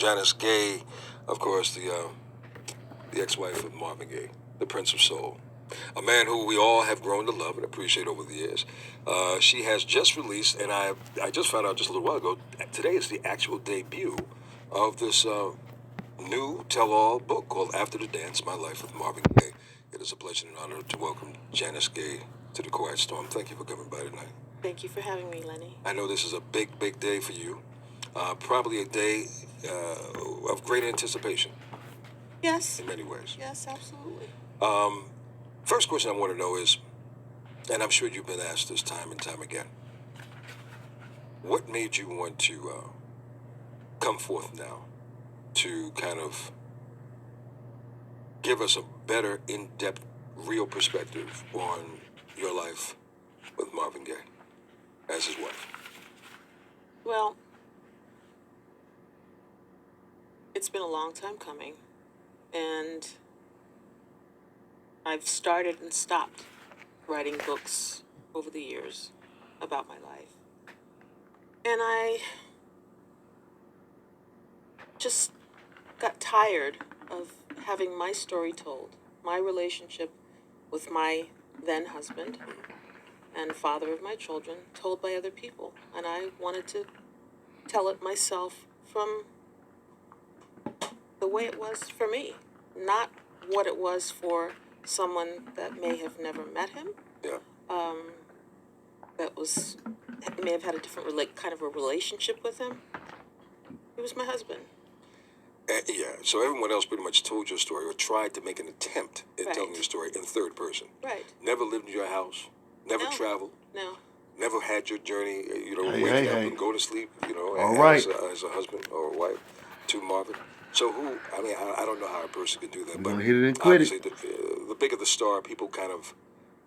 Janice Gaye, of course, the ex-wife of Marvin Gaye, the Prince of Soul. A man who we all have grown to love and appreciate over the years. She has just released, and I just found out just a little while ago, today is the actual debut of this new tell-all book called After the Dance, My Life with Marvin Gaye. It is a pleasure and honor to welcome Janice Gaye to the Quiet Storm. Thank you for coming by tonight. Thank you for having me, Lenny. I know this is a big, big day for you. Probably a day of great anticipation. Yes. In many ways. Yes, absolutely. First question I want to know is, and I'm sure you've been asked this time and time again, what made you want to come forth now to kind of give us a better, in-depth, real perspective on your life with Marvin Gaye as his wife? Well, it's been a long time coming, and I've started and stopped writing books over the years about my life. And I just got tired of having my story told, my relationship with my then husband and father of my children told by other people. And I wanted to tell it myself from the way it was for me, not what it was for someone that may have never met him. Yeah. May have had a different kind of a relationship with him. He was my husband. Yeah, so everyone else pretty much told your story or tried to make an attempt at Right. telling your story in third person. Right. Never lived in your house, never No. traveled, No. never had your journey, Hey, up hey. and go to sleep, All right. as a husband or a wife to Marvin. So I don't know how a person can do that. We're But gonna hit it and quit it. obviously, the bigger the star, people kind of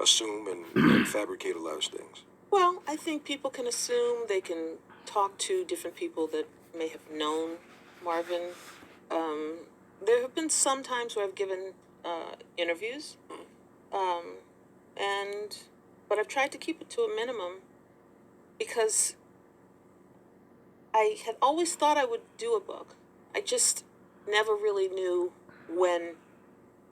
assume and fabricate a lot of things. Well, I think people can assume, they can talk to different people that may have known Marvin. There have been some times where I've given interviews, but I've tried to keep it to a minimum because I had always thought I would do a book. I just never really knew when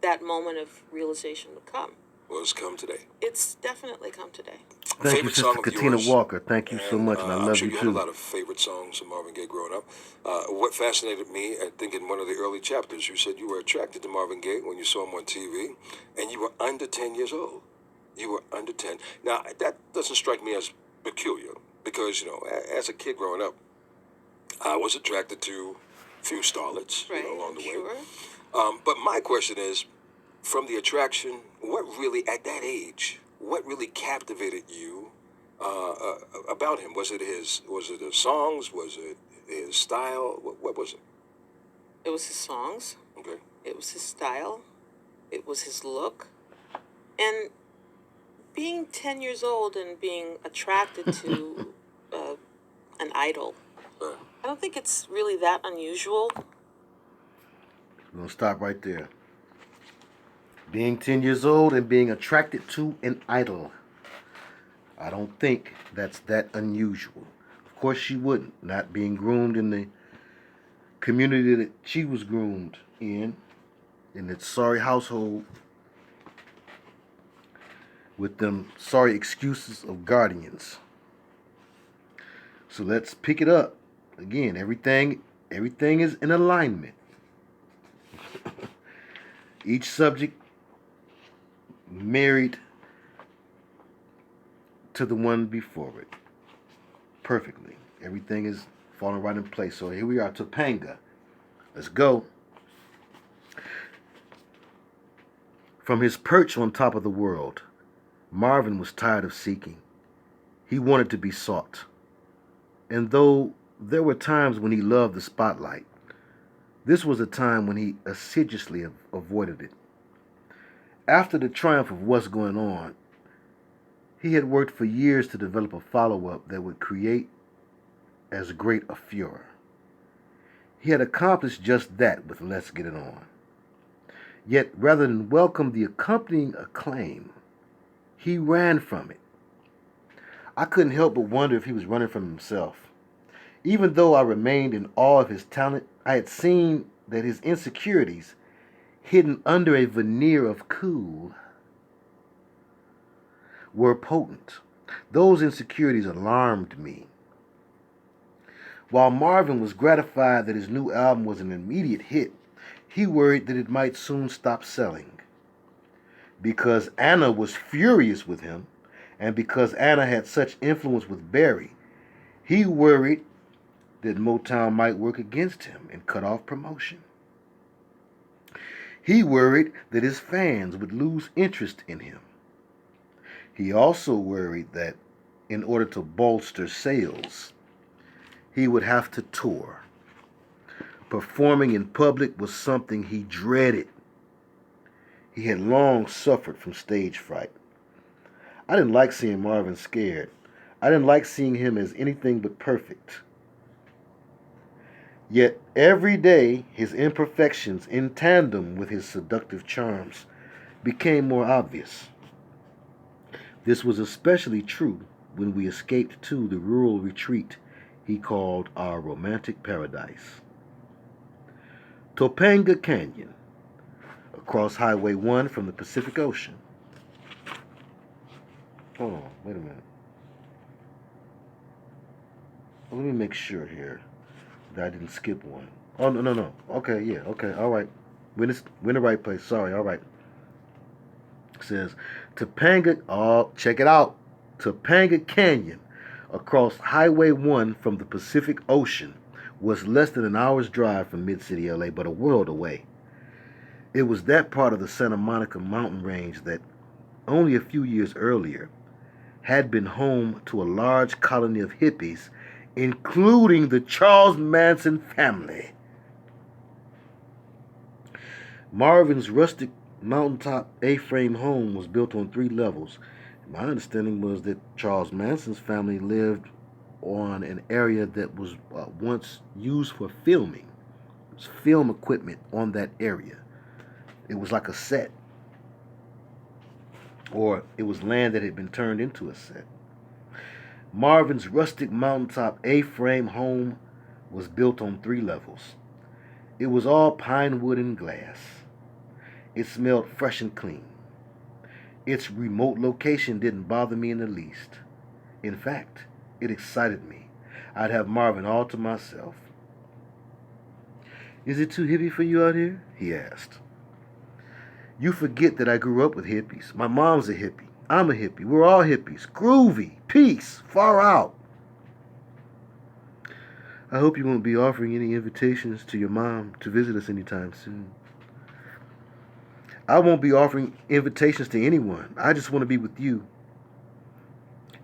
that moment of realization would come. Well, it's come today. It's definitely come today. Thank you, Favorite Sister song of Katina yours? Walker. Thank you so And, much, and I I'm love sure you you had a too. lot of favorite songs of Marvin Gaye growing up. What fascinated me, I think in one of the early chapters, you said you were attracted to Marvin Gaye when you saw him on TV, and you were under 10 years old. You were under 10. Now, that doesn't strike me as peculiar, because, as a kid growing up, I was attracted to a few starlets, Right, along the way. sure. But my question is, from the attraction, what really, at that age, what really captivated you about him? Was it his songs? Was it his style? What was it? It was his songs. Okay. It was his style. It was his look. And being 10 years old and being attracted to an idol, I don't think it's really that unusual. We're going to stop right there. Being 10 years old and being attracted to an idol. I don't think that's that unusual. Of course she wouldn't. Not being groomed in the community that she was groomed in its sorry household, with them sorry excuses of guardians. So let's pick it up. Again, everything is in alignment. Each subject married to the one before it. Perfectly. Everything is falling right in place. So here we are, Topanga. Let's go. From his perch on top of the world, Marvin was tired of seeking. He wanted to be sought. And though there were times when he loved the spotlight, this was a time when he assiduously avoided it. After the triumph of What's Going On, he had worked for years to develop a follow-up that would create as great a furor. He had accomplished just that with Let's Get It On. Yet, rather than welcome the accompanying acclaim, he ran from it. I couldn't help but wonder if he was running from himself. Even though I remained in awe of his talent, I had seen that his insecurities, hidden under a veneer of cool, were potent. Those insecurities alarmed me. While Marvin was gratified that his new album was an immediate hit, he worried that it might soon stop selling. Because Anna was furious with him, and because Anna had such influence with Barry, he worried that Motown might work against him and cut off promotion. He worried that his fans would lose interest in him. He also worried that in order to bolster sales, he would have to tour. Performing in public was something he dreaded. He had long suffered from stage fright. I didn't like seeing Marvin scared. I didn't like seeing him as anything but perfect. Yet every day his imperfections, in tandem with his seductive charms, became more obvious. This was especially true when we escaped to the rural retreat he called our romantic paradise. Topanga Canyon, across Highway 1 from the Pacific Ocean. Hold on, wait a minute. Let me make sure here that I didn't skip one. Oh, no. Okay, yeah, okay, all right. We're in the right place. Sorry, all right. It says, check it out. Topanga Canyon, across Highway 1 from the Pacific Ocean, was less than an hour's drive from Mid-City, LA, but a world away. It was that part of the Santa Monica mountain range that, only a few years earlier, had been home to a large colony of hippies, including the Charles Manson family. Marvin's rustic mountaintop A-frame home was built on 3 levels. My understanding was that Charles Manson's family lived on an area that was once used for filming. It was film equipment on that area. It was like a set. Or it was land that had been turned into a set. Marvin's rustic mountaintop A-frame home was built on 3 levels. It was all pine wood and glass. It smelled fresh and clean. Its remote location didn't bother me in the least. In fact, it excited me. I'd have Marvin all to myself. "Is it too hippie for you out here?" he asked. "You forget that I grew up with hippies. My mom's a hippie. I'm a hippie. We're all hippies. Groovy. Peace. Far out." "I hope you won't be offering any invitations to your mom to visit us anytime soon." "I won't be offering invitations to anyone. I just want to be with you."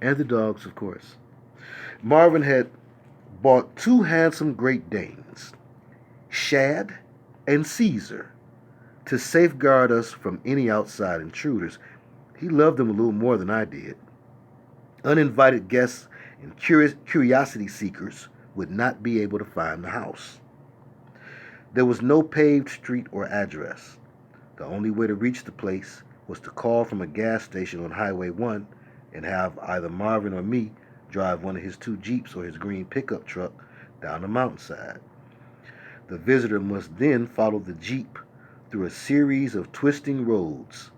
And the dogs, of course. Marvin had bought 2 handsome Great Danes, Shad and Caesar, to safeguard us from any outside intruders. He loved them a little more than I did. Uninvited guests and curiosity seekers would not be able to find the house. There was no paved street or address. The only way to reach the place was to call from a gas station on Highway 1 and have either Marvin or me drive one of his 2 Jeeps or his green pickup truck down the mountainside. The visitor must then follow the Jeep through a series of twisting roads.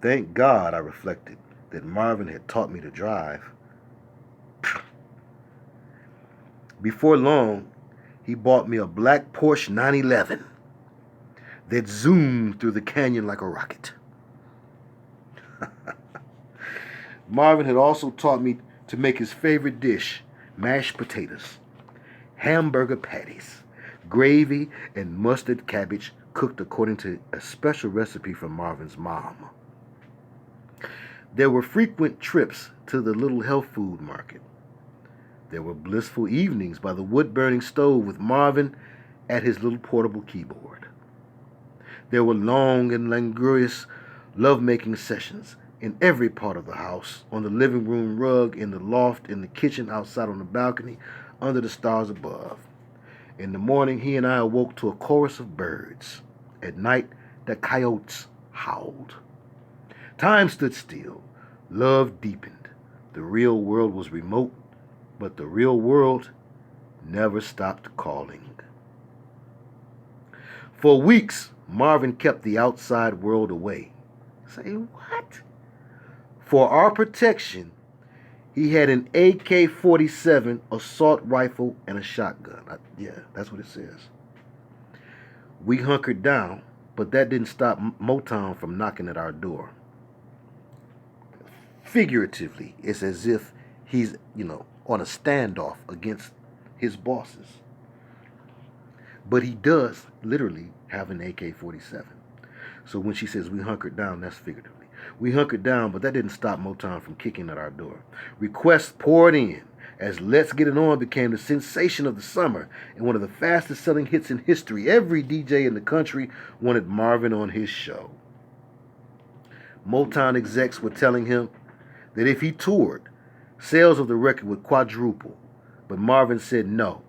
Thank God, I reflected, that Marvin had taught me to drive. Before long, he bought me a black Porsche 911 that zoomed through the canyon like a rocket. Marvin had also taught me to make his favorite dish, mashed potatoes, hamburger patties, gravy, and mustard cabbage cooked according to a special recipe from Marvin's mom. There were frequent trips to the little health food market. There were blissful evenings by the wood-burning stove with Marvin at his little portable keyboard. There were long and languorous love-making sessions in every part of the house, on the living room rug, in the loft, in the kitchen, outside on the balcony, under the stars above. In the morning, he and I awoke to a chorus of birds. At night, the coyotes howled. Time stood still. Love deepened. The real world was remote, but the real world never stopped calling. For weeks, Marvin kept the outside world away. Say what? For our protection, he had an AK-47 assault rifle and a shotgun. Yeah, that's what it says. We hunkered down, but that didn't stop Motown from knocking at our door. Figuratively, it's as if he's, on a standoff against his bosses. But he does literally have an AK-47. So when she says we hunkered down, that's figuratively. We hunkered down, but that didn't stop Motown from kicking at our door. Requests poured in as Let's Get It On became the sensation of the summer and one of the fastest selling hits in history. Every DJ in the country wanted Marvin on his show. Motown execs were telling him that if he toured, sales of the record would quadruple. But Marvin said no.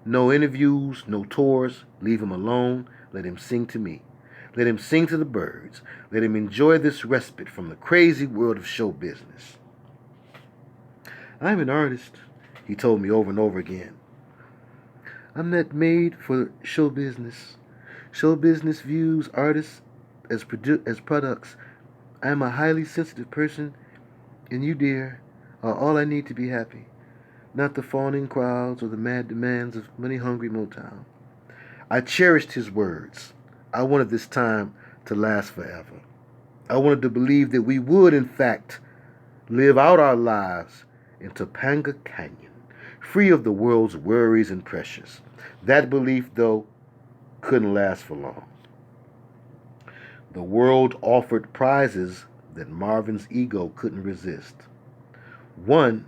No interviews, no tours, leave him alone, let him sing to me. Let him sing to the birds. Let him enjoy this respite from the crazy world of show business. I'm an artist, he told me over and over again. I'm not made for show business. Show business views artists as products. I'm a highly sensitive person, and you, dear, are all I need to be happy. Not the fawning crowds or the mad demands of money-hungry Motown. I cherished his words. I wanted this time to last forever. I wanted to believe that we would, in fact, live out our lives in Topanga Canyon, free of the world's worries and pressures. That belief, though, couldn't last for long. The world offered prizes that Marvin's ego couldn't resist. One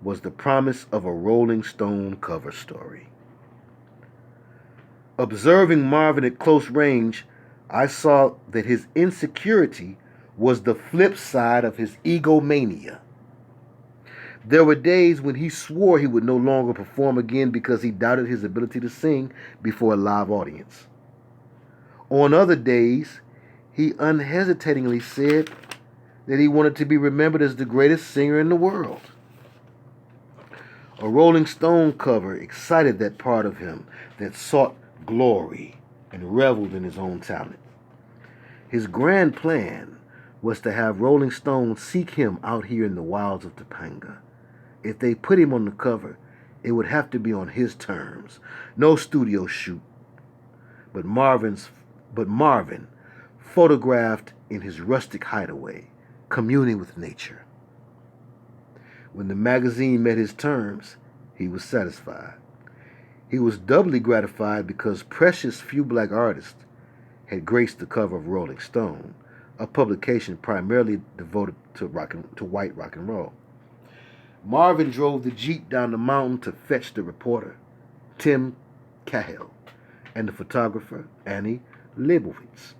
was the promise of a Rolling Stone cover story. Observing Marvin at close range, I saw that his insecurity was the flip side of his egomania. There were days when he swore he would no longer perform again because he doubted his ability to sing before a live audience. On other days, he unhesitatingly said that he wanted to be remembered as the greatest singer in the world. A Rolling Stone cover excited that part of him that sought glory and reveled in his own talent. His grand plan was to have Rolling Stone seek him out here in the wilds of Topanga. If they put him on the cover, it would have to be on his terms. No studio shoot. But Marvin, photographed in his rustic hideaway, communing with nature. When the magazine met his terms, he was satisfied. He was doubly gratified because precious few black artists had graced the cover of Rolling Stone, a publication primarily devoted to white rock and roll. Marvin drove the Jeep down the mountain to fetch the reporter, Tim Cahill, and the photographer, Annie Leibovitz.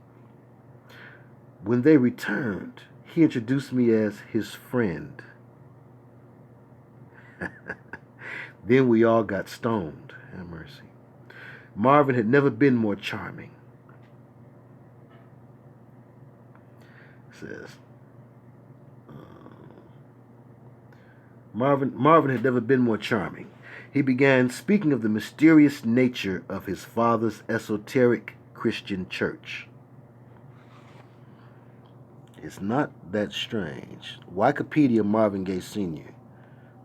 When they returned, he introduced me as his friend. Then we all got stoned. Have mercy. Marvin had never been more charming. Says Marvin had never been more charming. He began speaking of the mysterious nature of his father's esoteric Christian church. It's not that strange. Wikipedia Marvin Gaye Sr.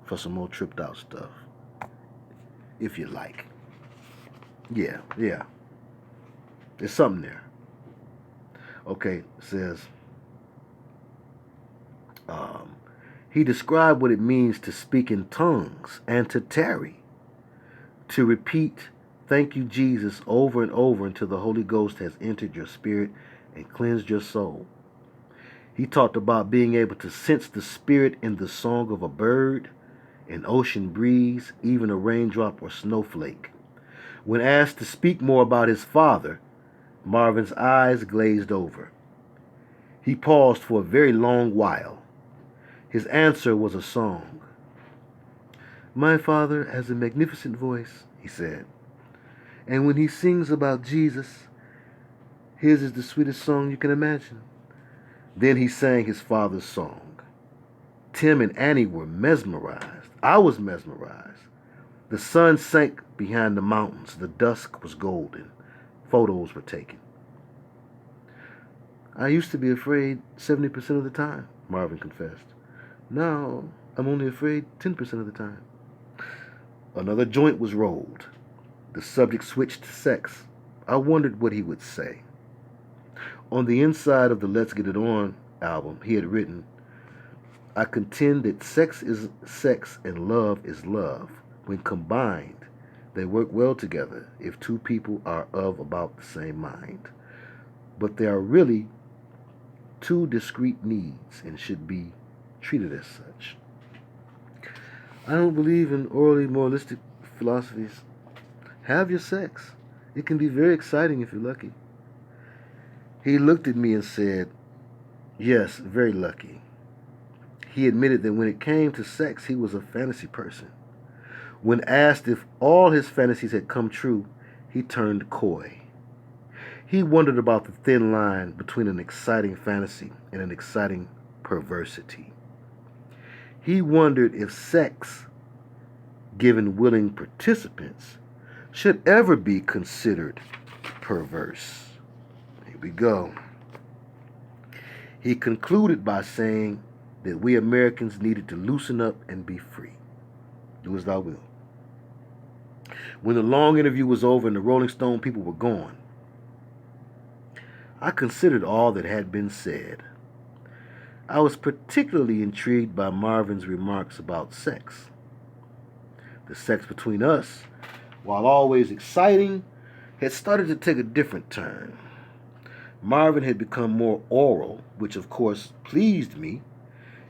for some more tripped out stuff, if you like. Yeah. There's something there. Okay, it says, he described what it means to speak in tongues and to tarry, to repeat, thank you, Jesus, over and over until the Holy Ghost has entered your spirit and cleansed your soul. He talked about being able to sense the Spirit in the song of a bird, an ocean breeze, even a raindrop or snowflake. When asked to speak more about his father, Marvin's eyes glazed over. He paused for a very long while. His answer was a song. My father has a magnificent voice, he said. And when he sings about Jesus, his is the sweetest song you can imagine. Then he sang his father's song. Tim and Annie were mesmerized. I was mesmerized. The sun sank behind the mountains. The dusk was golden. photos were taken. I used to be afraid 70% of the time, Marvin confessed. Now, I'm only afraid 10% of the time. Another joint was rolled. The subject switched to sex. I wondered what he would say. On the inside of the Let's Get It On album, he had written, I contend that sex is sex and love is love. When combined, they work well together if two people are of about the same mind. But they are really two discrete needs and should be treated as such. I don't believe in orally moralistic philosophies. Have your sex. It can be very exciting if you're lucky. He looked at me and said, yes, very lucky. He admitted that when it came to sex, he was a fantasy person. When asked if all his fantasies had come true, he turned coy. He wondered about the thin line between an exciting fantasy and an exciting perversity. He wondered if sex, given willing participants, should ever be considered perverse. Here we go. He concluded by saying that we Americans needed to loosen up and be free. Do as thou wilt. When the long interview was over and the Rolling Stone people were gone, I considered all that had been said. I was particularly intrigued by Marvin's remarks about sex. The sex between us, while always exciting, had started to take a different turn. Marvin had become more oral, which of course pleased me.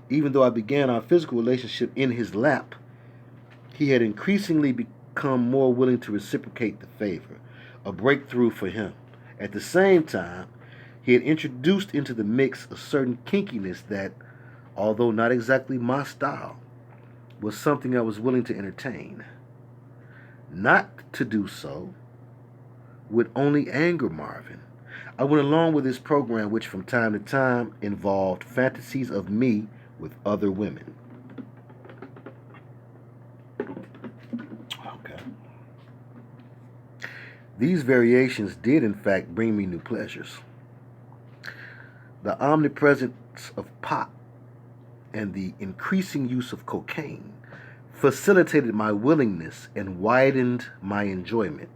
Even though I began our physical relationship in his lap, he had increasingly become more willing to reciprocate the favor, a breakthrough for him. At the same time, he had introduced into the mix a certain kinkiness that, although not exactly my style, was something I was willing to entertain. Not to do so would only anger Marvin. I went along with his program, which from time to time involved fantasies of me with other women. Okay. These variations did in fact bring me new pleasures. The omnipresence of pot and the increasing use of cocaine facilitated my willingness and widened my enjoyment.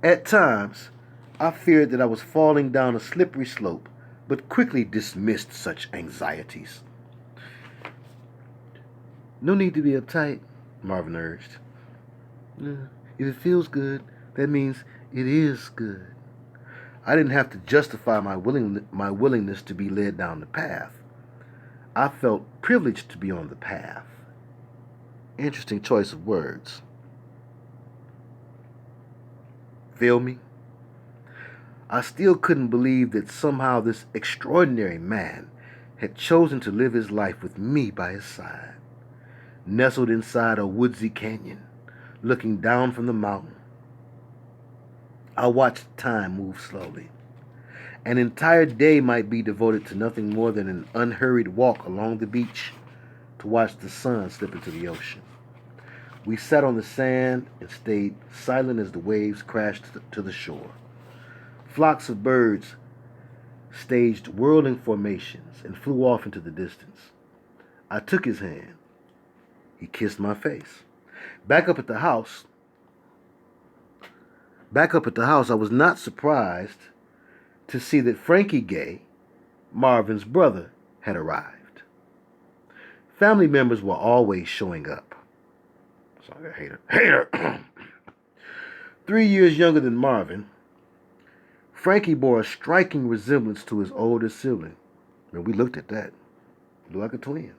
At times, I feared that I was falling down a slippery slope, but quickly dismissed such anxieties. No need to be uptight, Marvin urged. If it feels good, that means it is good. I didn't have to justify my willingness to be led down the path. I felt privileged to be on the path. Interesting choice of words. Feel me? I still couldn't believe that somehow this extraordinary man had chosen to live his life with me by his side, nestled inside a woodsy canyon, looking down from the mountain. I watched time move slowly. An entire day might be devoted to nothing more than an unhurried walk along the beach to watch the sun slip into the ocean. We sat on the sand and stayed silent as the waves crashed to the shore. Flocks of birds staged whirling formations and flew off into the distance. I took his hand. He kissed my face. Back up at the house, I was not surprised to see that Frankie Gay, Marvin's brother, had arrived. Family members were always showing up. Sorry, hater. 3 years younger than Marvin, Frankie bore a striking resemblance to his older sibling. And we looked at that. He looked like a twin.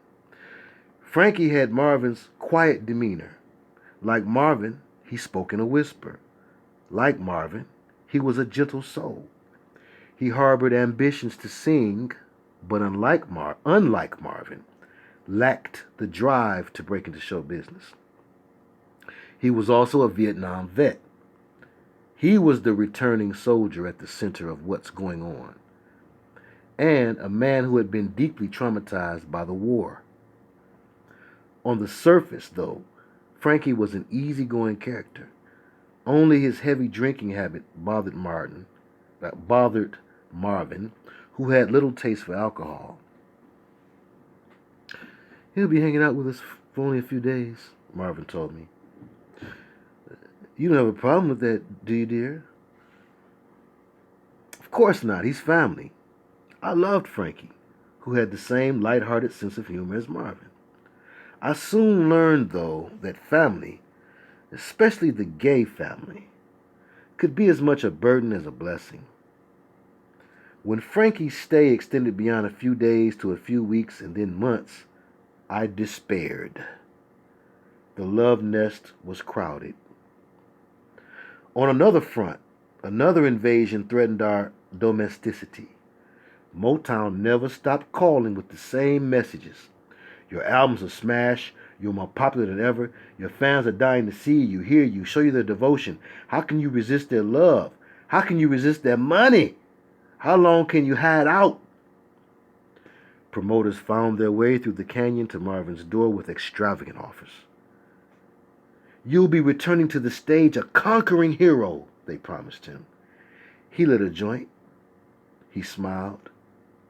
Frankie had Marvin's quiet demeanor. Like Marvin, he spoke in a whisper. Like Marvin, he was a gentle soul. He harbored ambitions to sing, but unlike Marvin, lacked the drive to break into show business. He was also a Vietnam vet. He was the returning soldier at the center of what's going on, and a man who had been deeply traumatized by the war. On the surface, though, Frankie was an easygoing character. Only his heavy drinking habit bothered Marvin, who had little taste for alcohol. He'll be hanging out with us for only a few days, Marvin told me. You don't have a problem with that, do you, dear? Of course not. He's family. I loved Frankie, who had the same light-hearted sense of humor as Marvin. I soon learned, though, that family, especially the gay family, could be as much a burden as a blessing. When Frankie's stay extended beyond a few days to a few weeks and then months, I despaired. The love nest was crowded. On another front, another invasion threatened our domesticity. Motown never stopped calling with the same messages. Your albums are smash. You're more popular than ever. Your fans are dying to see you, hear you, show you their devotion. How can you resist their love? How can you resist their money? How long can you hide out? Promoters found their way through the canyon to Marvin's door with extravagant offers. You'll be returning to the stage a conquering hero, they promised him. He lit a joint. He smiled.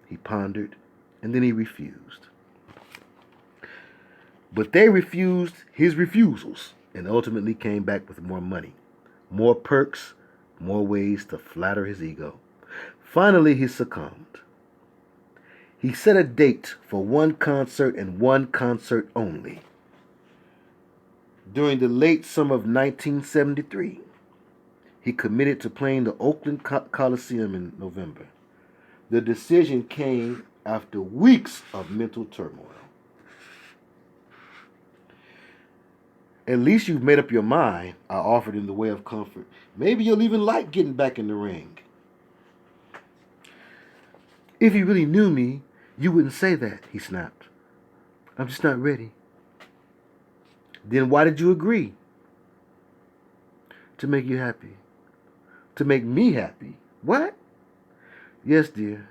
He pondered. And then he refused. But they refused his refusals and ultimately came back with more money, more perks, more ways to flatter his ego. Finally, he succumbed. He set a date for one concert and one concert only. During the late summer of 1973, he committed to playing the Oakland Coliseum in November. The decision came after weeks of mental turmoil. At least you've made up your mind, I offered in the way of comfort. Maybe you'll even like getting back in the ring. If you really knew me, you wouldn't say that, he snapped. I'm just not ready. Then why did you agree? To make you happy. To make me happy. What? Yes, dear.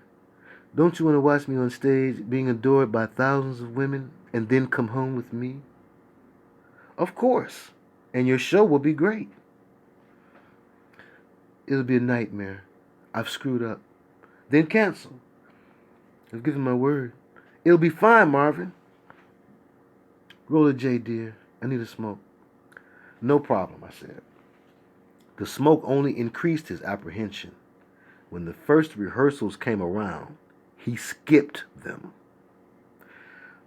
Don't you want to watch me on stage being adored by thousands of women and then come home with me? Of course. And your show will be great. It'll be a nightmare. I've screwed up. Then cancel. I've given my word. It'll be fine, Marvin. Roll a J, dear. I need a smoke. No problem, I said. The smoke only increased his apprehension. When the first rehearsals came around, he skipped them.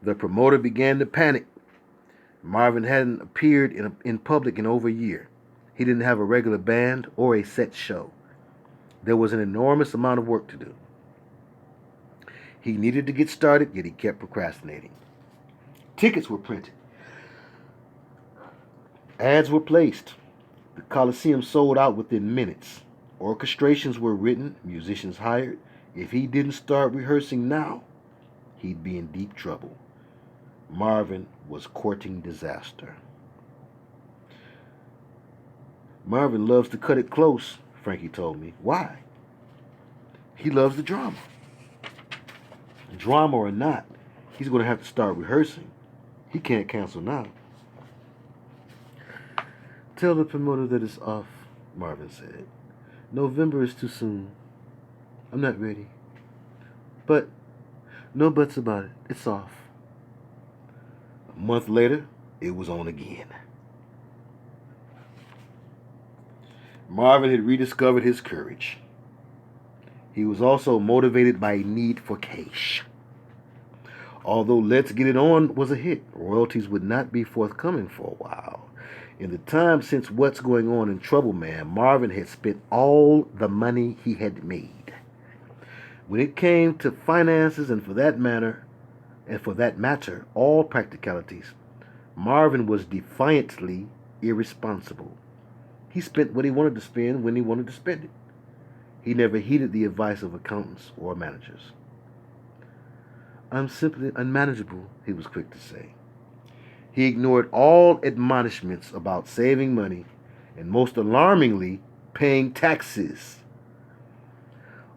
The promoter began to panic. Marvin hadn't appeared in public in over a year. He didn't have a regular band or a set show. There was an enormous amount of work to do. He needed to get started, yet he kept procrastinating. Tickets were printed. Ads were placed. The Coliseum sold out within minutes. Orchestrations were written, musicians hired. If he didn't start rehearsing now, he'd be in deep trouble. Marvin was courting disaster. Marvin loves to cut it close, Frankie told me. Why? He loves the drama. Drama or not, he's going to have to start rehearsing. He can't cancel now. Tell the promoter that it's off, Marvin said. November is too soon. I'm not ready. But no buts about it. It's off. A month later, it was on again. Marvin had rediscovered his courage. He was also motivated by a need for cash. Although Let's Get It On was a hit, royalties would not be forthcoming for a while. In the time since What's Going On in Trouble Man, Marvin had spent all the money he had made. When it came to finances and for that matter, all practicalities, Marvin was defiantly irresponsible. He spent what he wanted to spend when he wanted to spend it. He never heeded the advice of accountants or managers. I'm simply unmanageable, he was quick to say. He ignored all admonishments about saving money and, most alarmingly, paying taxes.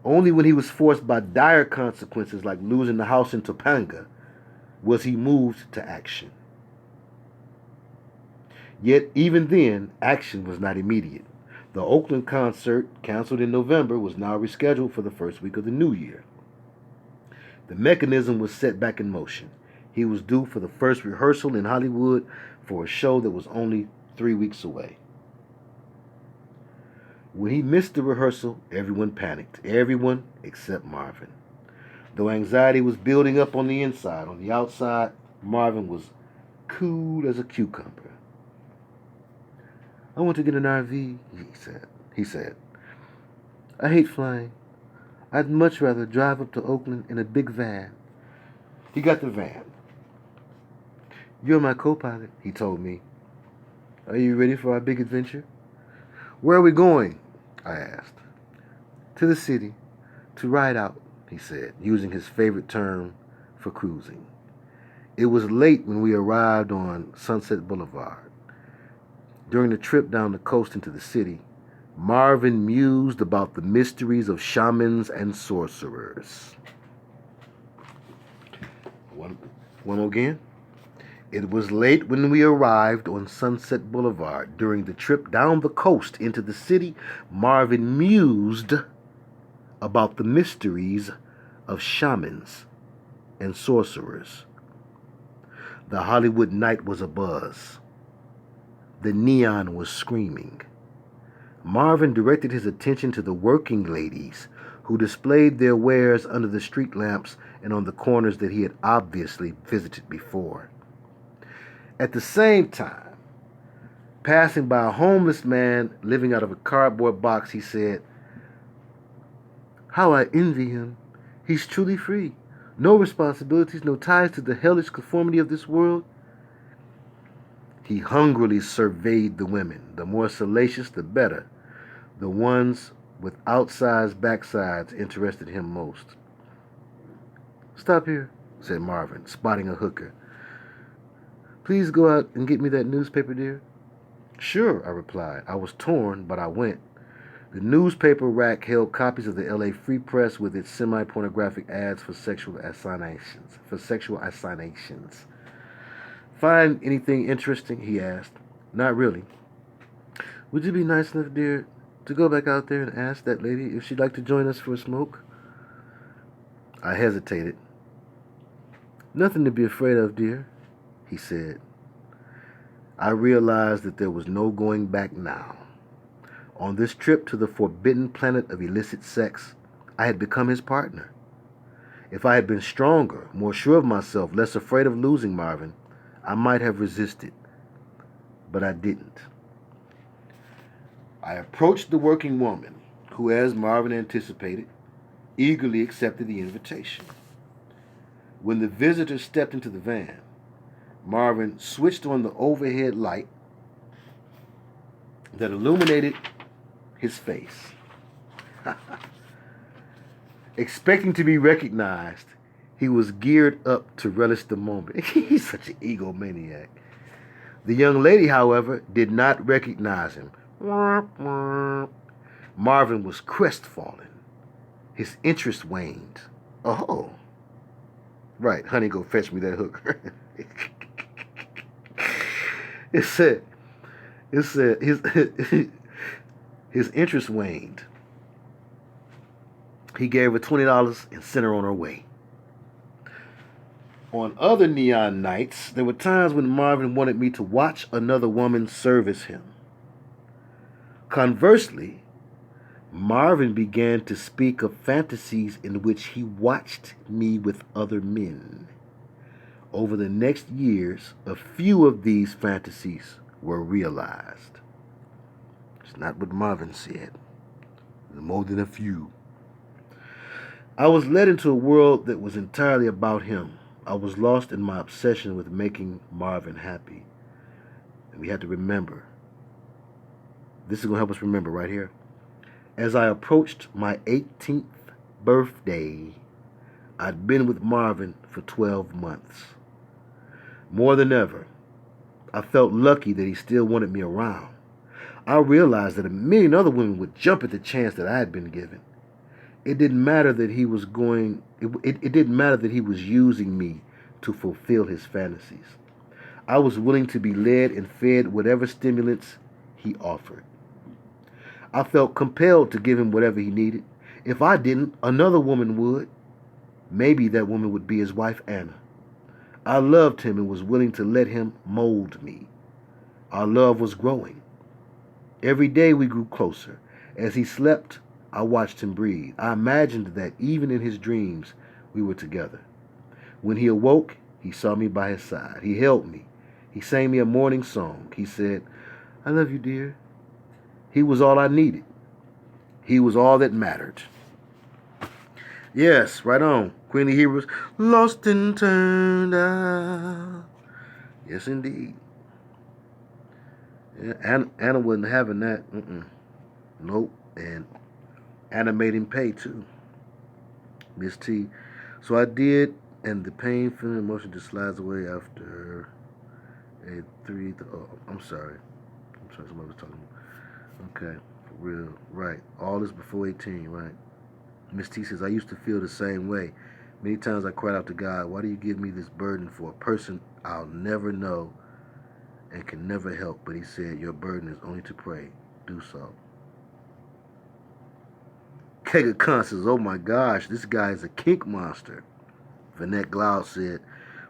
Only when he was forced by dire consequences like losing the house in Topanga was he moved to action. Yet, even then, action was not immediate. The Oakland concert, canceled in November, was now rescheduled for the first week of the new year. The mechanism was set back in motion. He was due for the first rehearsal in Hollywood for a show that was only 3 weeks away. When he missed the rehearsal, everyone panicked. Everyone except Marvin. Though anxiety was building up on the inside, on the outside, Marvin was cool as a cucumber. "I want to get an RV," he said. "I hate flying. I'd much rather drive up to Oakland in a big van." He got the van. "You're my co-pilot," he told me. "Are you ready for our big adventure?" "Where are we going?" I asked. "To the city, to ride out," he said, using his favorite term for cruising. It was late when we arrived on Sunset Boulevard. During the trip down the coast into the city, Marvin mused about the mysteries of shamans and sorcerers. One more again. It was late when we arrived on Sunset Boulevard. During the trip down the coast into the city, Marvin mused about the mysteries of shamans and sorcerers. The Hollywood night was abuzz. The neon was screaming. Marvin directed his attention to the working ladies who displayed their wares under the street lamps and on the corners that he had obviously visited before. At the same time, passing by a homeless man living out of a cardboard box, he said, "How I envy him. He's truly free. No responsibilities, no ties to the hellish conformity of this world." He hungrily surveyed the women, the more salacious the better. The ones with outsized backsides interested him most. "Stop here," said Marvin, spotting a hooker. "Please go out and get me that newspaper, dear." "Sure," I replied. I was torn, but I went. The newspaper rack held copies of the LA Free Press with its semi-pornographic ads for sexual assignations. "Find anything interesting?" he asked. "Not really." "Would you be nice enough, dear, to go back out there and ask that lady if she'd like to join us for a smoke?" I hesitated. "Nothing to be afraid of, dear," he said. I realized that there was no going back now. On this trip to the forbidden planet of illicit sex, I had become his partner. If I had been stronger, more sure of myself, less afraid of losing Marvin, I might have resisted. But I didn't. I approached the working woman, who, as Marvin anticipated, eagerly accepted the invitation. When the visitor stepped into the van, Marvin switched on the overhead light that illuminated his face. Expecting to be recognized, he was geared up to relish the moment. He's such an egomaniac. The young lady, however, did not recognize him. Marvin was crestfallen. His interest waned. "Oh. Right, honey, go fetch me that hook." It said his interest waned. He gave her $20 and sent her on her way. On other neon nights, there were times when Marvin wanted me to watch another woman service him. Conversely, Marvin began to speak of fantasies in which he watched me with other men. Over the next years, a few of these fantasies were realized. It's not what Marvin said. More than a few. I was led into a world that was entirely about him. I was lost in my obsession with making Marvin happy. And we had to remember. This is going to help us remember right here. As I approached my 18th birthday, I'd been with Marvin for 12 months. More than ever, I felt lucky that he still wanted me around. I realized that a million other women would jump at the chance that I had been given. It didn't matter that he was it didn't matter that he was using me to fulfill his fantasies. I was willing to be led and fed whatever stimulants he offered. I felt compelled to give him whatever he needed. If I didn't, another woman would. Maybe that woman would be his wife, Anna. I loved him and was willing to let him mold me. Our love was growing. Every day we grew closer. As he slept, I watched him breathe. I imagined that even in his dreams, we were together. When he awoke, he saw me by his side. He held me. He sang me a morning song. He said, "I love you, dear." He was all I needed. He was all that mattered. Yes, right on. Queen of Hebrews, lost and turned out. Yes, indeed. Yeah, Anna wasn't having that. Nope. And Anna made him pay, too. Miss T. So I did, and the pain, feeling, emotion just slides away after a 3. Oh, I'm sorry. Somebody was talking about. Okay, for real. Right. All this before 18, right. Miss T says, I used to feel the same way. Many times I cried out to God, why do you give me this burden for a person I'll never know and can never help? But he said, your burden is only to pray. Do so. Kega Khan says, oh my gosh, this guy is a kink monster. Vanette Glaude said,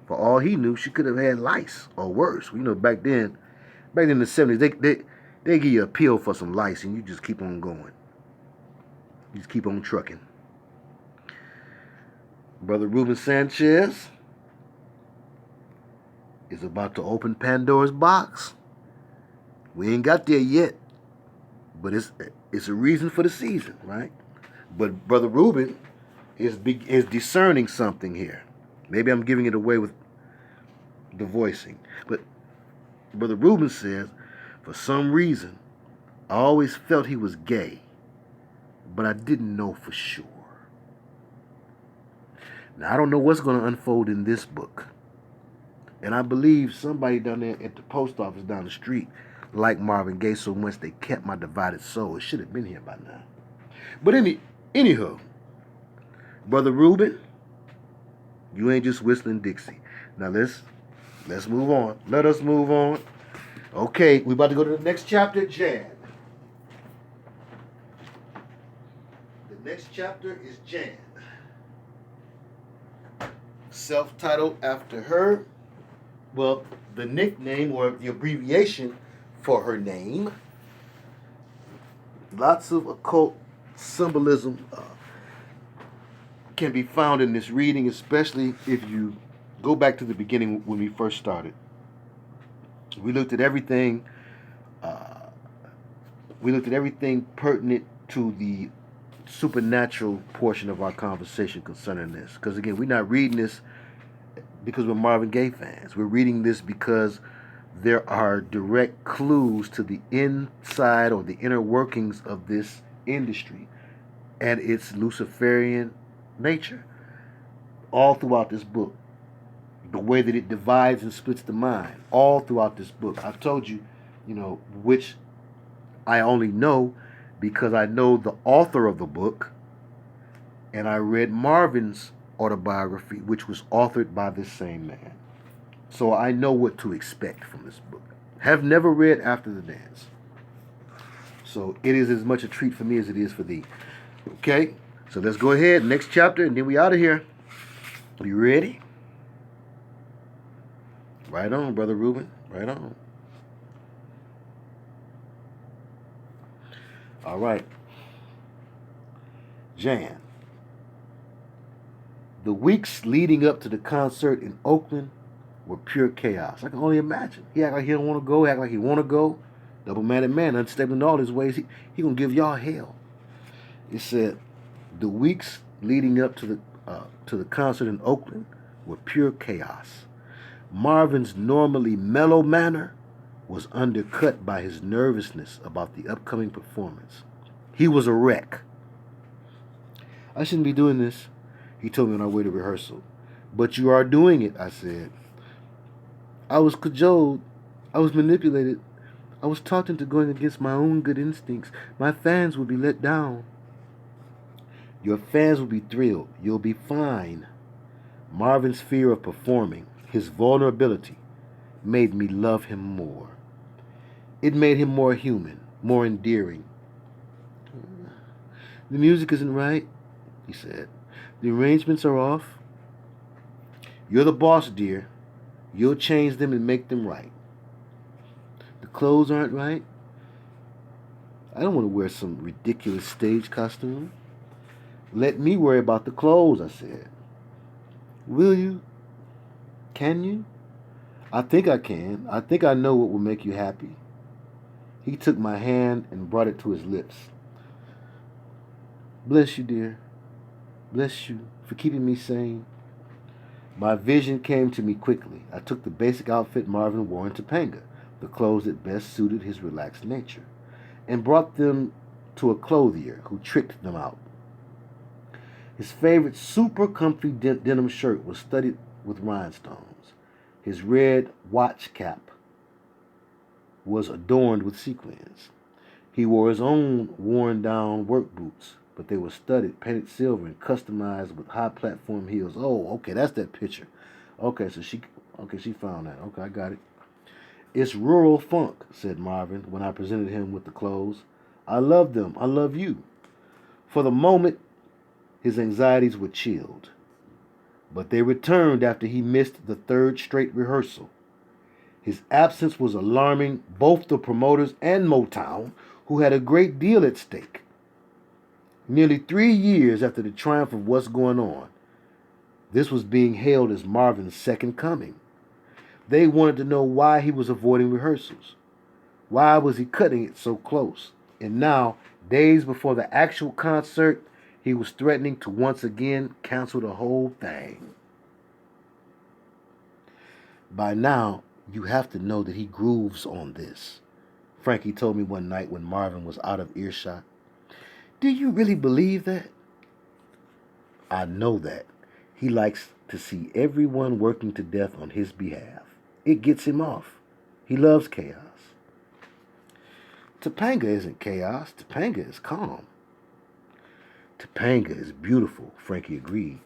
for all he knew, she could have had lice or worse. You know, back in the 70s, they give you a pill for some lice and you just keep on going. You just keep on trucking. Brother Ruben Sanchez is about to open Pandora's box. We ain't got there yet, but it's a reason for the season, right? But Brother Ruben is discerning something here. Maybe I'm giving it away with the voicing, but Brother Ruben says, for some reason, I always felt he was gay, but I didn't know for sure. Now, I don't know what's going to unfold in this book. And I believe somebody down there at the post office down the street liked Marvin Gaye so much they kept my divided soul. It should have been here by now. But anywho, Brother Ruben, you ain't just whistling Dixie. Now let's move on. Let us move on. Okay, we about to go to the next chapter, Jan. The next chapter is Jan. Self-titled after her. Well, the nickname or the abbreviation for her name. Lots of occult symbolism can be found in this reading, especially if you go back to the beginning when we first started. We looked at everything. Pertinent to the supernatural portion of our conversation concerning this. Because again, we're not reading this because we're Marvin Gaye fans. We're reading this because there are direct clues to the inside or the inner workings of this industry and its Luciferian nature all throughout this book. The way that it divides and splits the mind all throughout this book. I've told you, which I only know because I know the author of the book and I read Marvin's autobiography, which was authored by this same man. So I know what to expect from this book. Have never read After the Dance. So it is as much a treat for me as it is for thee. Okay, so let's go ahead. Next chapter, and then we out of here. You ready? Right on, Brother Ruben. Right on. All right. Jan. The weeks leading up to the concert in Oakland were pure chaos. I can only imagine. He act like he don't want to go, act like he want to go. Double-minded man, unstable in all his ways. He gonna give y'all hell. It said, the weeks leading up to the concert in Oakland were pure chaos. Marvin's normally mellow manner was undercut by his nervousness about the upcoming performance. He was a wreck. I shouldn't be doing this, he told me on our way to rehearsal. But you are doing it, I said. I was cajoled. I was manipulated. I was talked into going against my own good instincts. My fans would be let down. Your fans will be thrilled. You'll be fine. Marvin's fear of performing, his vulnerability, made me love him more. It made him more human, more endearing. The music isn't right, he said. The arrangements are off. You're the boss, dear. You'll change them and make them right. The clothes aren't right. I don't want to wear some ridiculous stage costume. Let me worry about the clothes, I said. Will you? Can you? I think I can. I think I know what will make you happy. He took my hand and brought it to his lips. Bless you, dear. Bless you for keeping me sane. My vision came to me quickly. I took the basic outfit Marvin wore in Topanga, the clothes that best suited his relaxed nature, and brought them to a clothier who tricked them out. His favorite super comfy denim shirt was studded with rhinestones. His red watch cap was adorned with sequins. He wore his own worn-down work boots, but they were studded, painted silver, and customized with high platform heels. Oh, okay, that's that picture. Okay, so she found that. Okay, I got it. It's rural funk, said Marvin when I presented him with the clothes. I love them. I love you. For the moment, his anxieties were chilled, but they returned after he missed the third straight rehearsal. His absence was alarming both the promoters and Motown, who had a great deal at stake. Nearly 3 years after the triumph of What's Going On, this was being hailed as Marvin's second coming. They wanted to know why he was avoiding rehearsals. Why was he cutting it so close? And now, days before the actual concert, he was threatening to once again cancel the whole thing. By now, you have to know that he grooves on this, Frankie told me one night when Marvin was out of earshot. Do you really believe that? I know that. He likes to see everyone working to death on his behalf. It gets him off. He loves chaos. Topanga isn't chaos. Topanga is calm. Topanga is beautiful, Frankie agreed.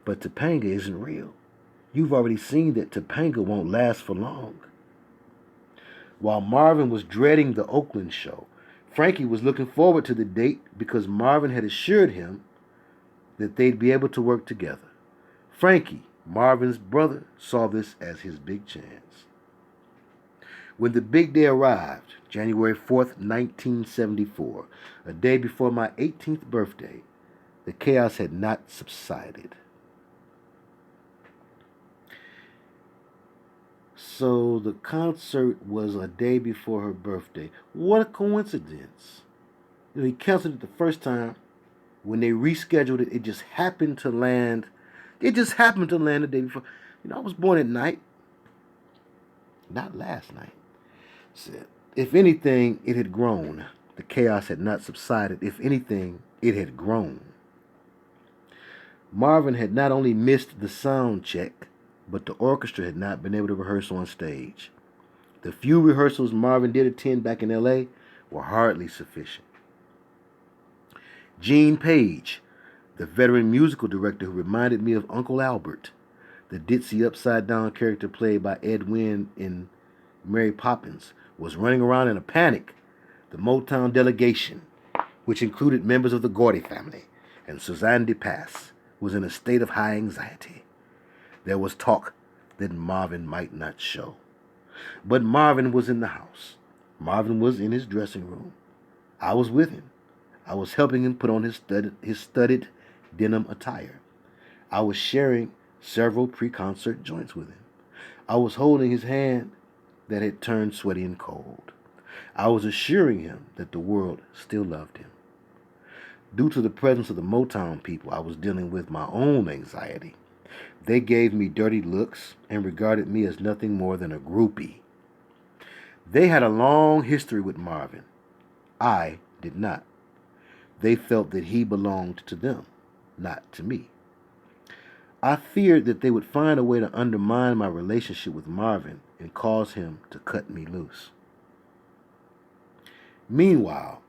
But Topanga isn't real. You've already seen that Topanga won't last for long. While Marvin was dreading the Oakland show, Frankie was looking forward to the date because Marvin had assured him that they'd be able to work together. Frankie, Marvin's brother, saw this as his big chance. When the big day arrived, January 4th, 1974, a day before my 18th birthday, the chaos had not subsided. So the concert was a day before her birthday. What a coincidence. He canceled it the first time. When they rescheduled it, it just happened to land. It just happened to land the day before. I was born at night. Not last night. Said, if anything, it had grown. The chaos had not subsided. If anything, it had grown. Marvin had not only missed the sound check, but the orchestra had not been able to rehearse on stage. The few rehearsals Marvin did attend back in L.A. were hardly sufficient. Gene Page, the veteran musical director who reminded me of Uncle Albert, the ditzy upside-down character played by Ed Wynn in Mary Poppins, was running around in a panic. The Motown delegation, which included members of the Gordy family and Suzanne DePass, was in a state of high anxiety. There was talk that Marvin might not show. But Marvin was in the house. Marvin was in his dressing room. I was with him. I was helping him put on his studded denim attire. I was sharing several pre-concert joints with him. I was holding his hand that had turned sweaty and cold. I was assuring him that the world still loved him. Due to the presence of the Motown people, I was dealing with my own anxiety. They gave me dirty looks and regarded me as nothing more than a groupie. They had a long history with Marvin. I did not. They felt that he belonged to them, not to me. I feared that they would find a way to undermine my relationship with Marvin and cause him to cut me loose. Meanwhile,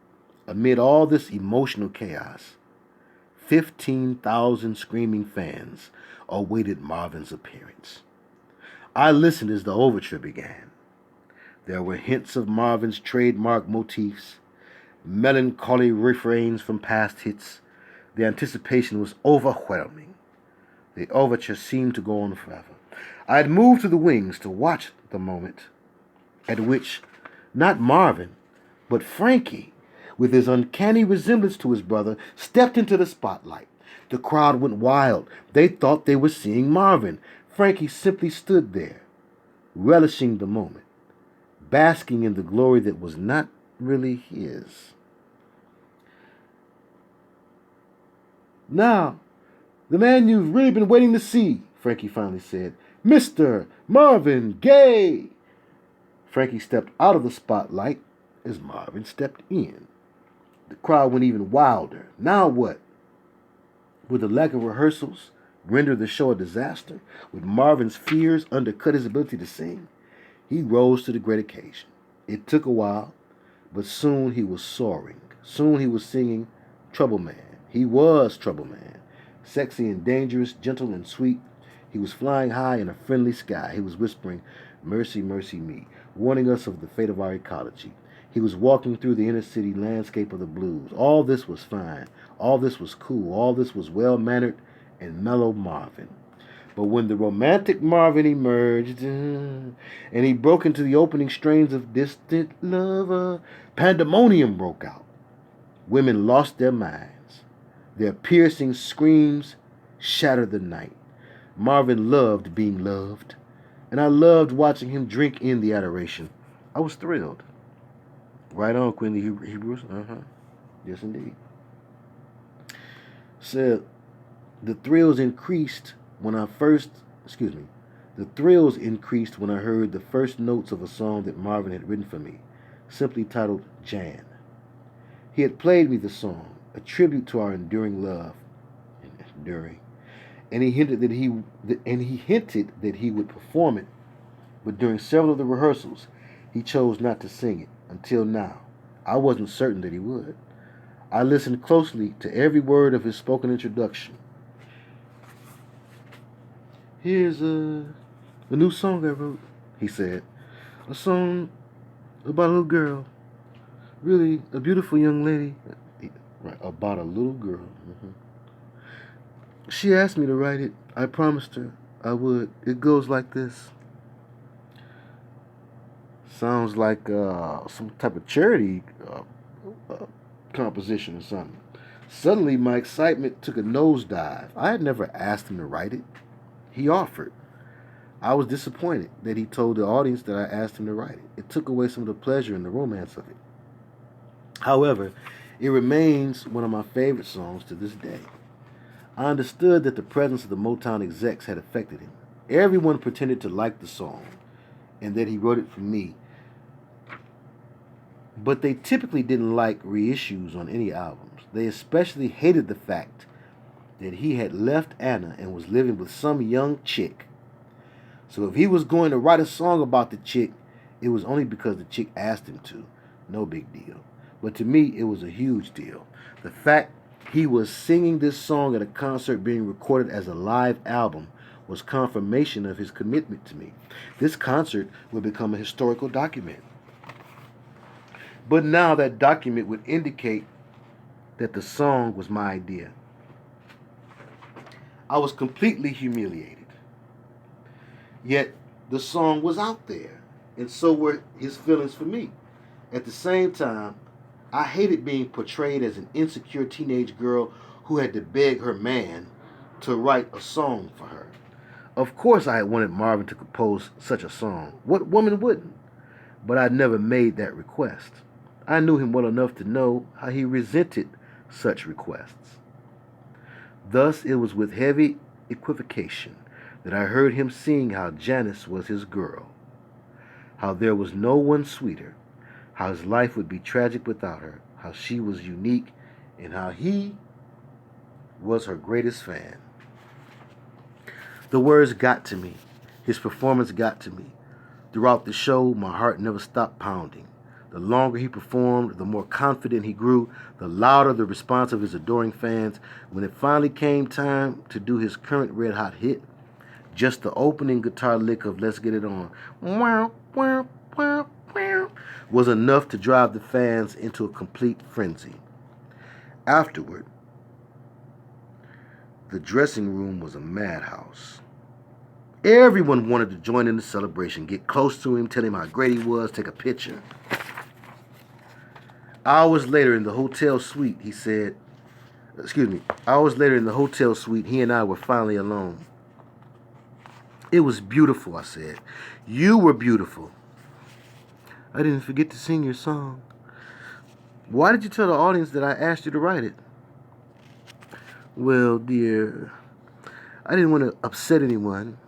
amid all this emotional chaos, 15,000 screaming fans awaited Marvin's appearance. I listened as the overture began. There were hints of Marvin's trademark motifs, melancholy refrains from past hits. The anticipation was overwhelming. The overture seemed to go on forever. I had moved to the wings to watch the moment at which not Marvin, but Frankie, with his uncanny resemblance to his brother, stepped into the spotlight. The crowd went wild. They thought they were seeing Marvin. Frankie simply stood there, relishing the moment, basking in the glory that was not really his. "Now, the man you've really been waiting to see," Frankie finally said. "Mr. Marvin Gaye." Frankie stepped out of the spotlight as Marvin stepped in. The crowd went even wilder. Now what? Would the lack of rehearsals render the show a disaster? Would Marvin's fears undercut his ability to sing? He rose to the great occasion. It took a while, but soon he was soaring. Soon he was singing Trouble Man. He was Trouble Man. Sexy and dangerous, gentle and sweet. He was flying high in a friendly sky. He was whispering, "Mercy, mercy me," warning us of the fate of our ecology. He was walking through the inner city landscape of the blues. All this was fine. All this was cool. All this was well-mannered and mellow Marvin. But when the romantic Marvin emerged, and he broke into the opening strains of Distant Lover, pandemonium broke out. Women lost their minds. Their piercing screams shattered the night. Marvin loved being loved, and I loved watching him drink in the adoration. I was thrilled. Right on, Queen of the Hebrews. Yes, indeed. Said the thrills increased when I heard the first notes of a song that Marvin had written for me, simply titled Jan. He had played me the song, a tribute to our enduring love, and he hinted that he would perform it, but during several of the rehearsals, he chose not to sing it. Until now, I wasn't certain that he would. I listened closely to every word of his spoken introduction. "Here's a new song I wrote," he said. "A song about a little girl. Really, a beautiful young lady." Right, about a little girl. "She asked me to write it. I promised her I would. It goes like this." Sounds like some type of charity composition or something. Suddenly, my excitement took a nosedive. I had never asked him to write it. He offered. I was disappointed that he told the audience that I asked him to write it. It took away some of the pleasure and the romance of it. However, it remains one of my favorite songs to this day. I understood that the presence of the Motown execs had affected him. Everyone pretended to like the song and that he wrote it for me, but they typically didn't like reissues on any albums. They especially hated the fact that he had left Anna and was living with some young chick. So if he was going to write a song about the chick, it was only because the chick asked him to. No big deal. But to me, it was a huge deal. The fact he was singing this song at a concert being recorded as a live album was confirmation of his commitment to me. This concert would become a historical document. But now that document would indicate that the song was my idea. I was completely humiliated. Yet the song was out there, and so were his feelings for me. At the same time, I hated being portrayed as an insecure teenage girl who had to beg her man to write a song for her. Of course I had wanted Marvin to compose such a song. What woman wouldn't? But I never made that request. I knew him well enough to know how he resented such requests. Thus it was with heavy equivocation that I heard him sing how Janice was his girl, how there was no one sweeter, how his life would be tragic without her, how she was unique, and how he was her greatest fan. The words got to me. His performance got to me. Throughout the show, my heart never stopped pounding. The longer he performed, the more confident he grew, the louder the response of his adoring fans. When it finally came time to do his current red-hot hit, Just the opening guitar lick of Let's Get It On was enough to drive the fans into a complete frenzy. Afterward, the dressing room was a madhouse. Everyone wanted to join in the celebration, get close to him, tell him how great he was, take a picture. Hours later in the hotel suite, he and I were finally alone. It was beautiful, I said. You were beautiful. I didn't forget to sing your song. Why did you tell the audience that I asked you to write it? Well, dear, I didn't want to upset anyone.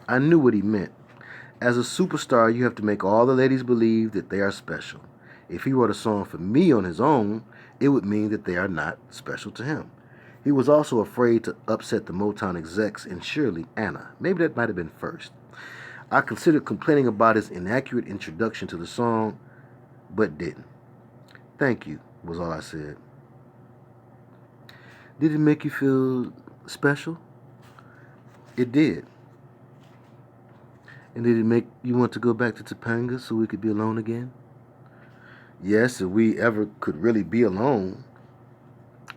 I knew what he meant. As a superstar, you have to make all the ladies believe that they are special. If he wrote a song for me on his own, it would mean that they are not special to him. He was also afraid to upset the Motown execs and surely Anna. Maybe that might have been first. I considered complaining about his inaccurate introduction to the song, but didn't. Thank you, was all I said. Did it make you feel special? It did. And did it make you want to go back to Topanga so we could be alone again? Yes, if we ever could really be alone.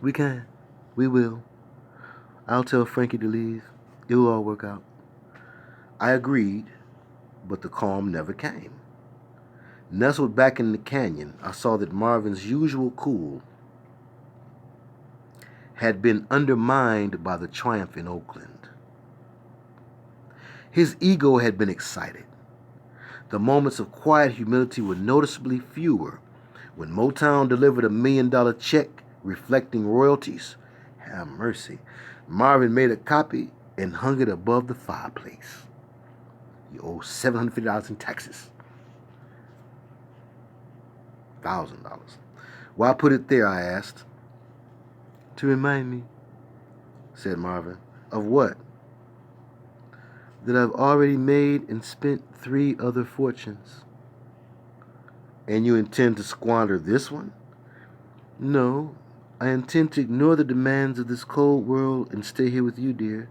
We can. We will. I'll tell Frankie to leave. It'll all work out. I agreed, but the calm never came. Nestled back in the canyon, I saw that Marvin's usual cool had been undermined by the triumph in Oakland. His ego had been excited. The moments of quiet humility were noticeably fewer. When Motown delivered $1 million check reflecting royalties, have mercy, Marvin made a copy and hung it above the fireplace. You owe $750 in taxes. $1,000. Why put it there, I asked. To remind me, said Marvin. Of what? That I've already made and spent 3 other fortunes. And you intend to squander this one? No, I intend to ignore the demands of this cold world and stay here with you, dear.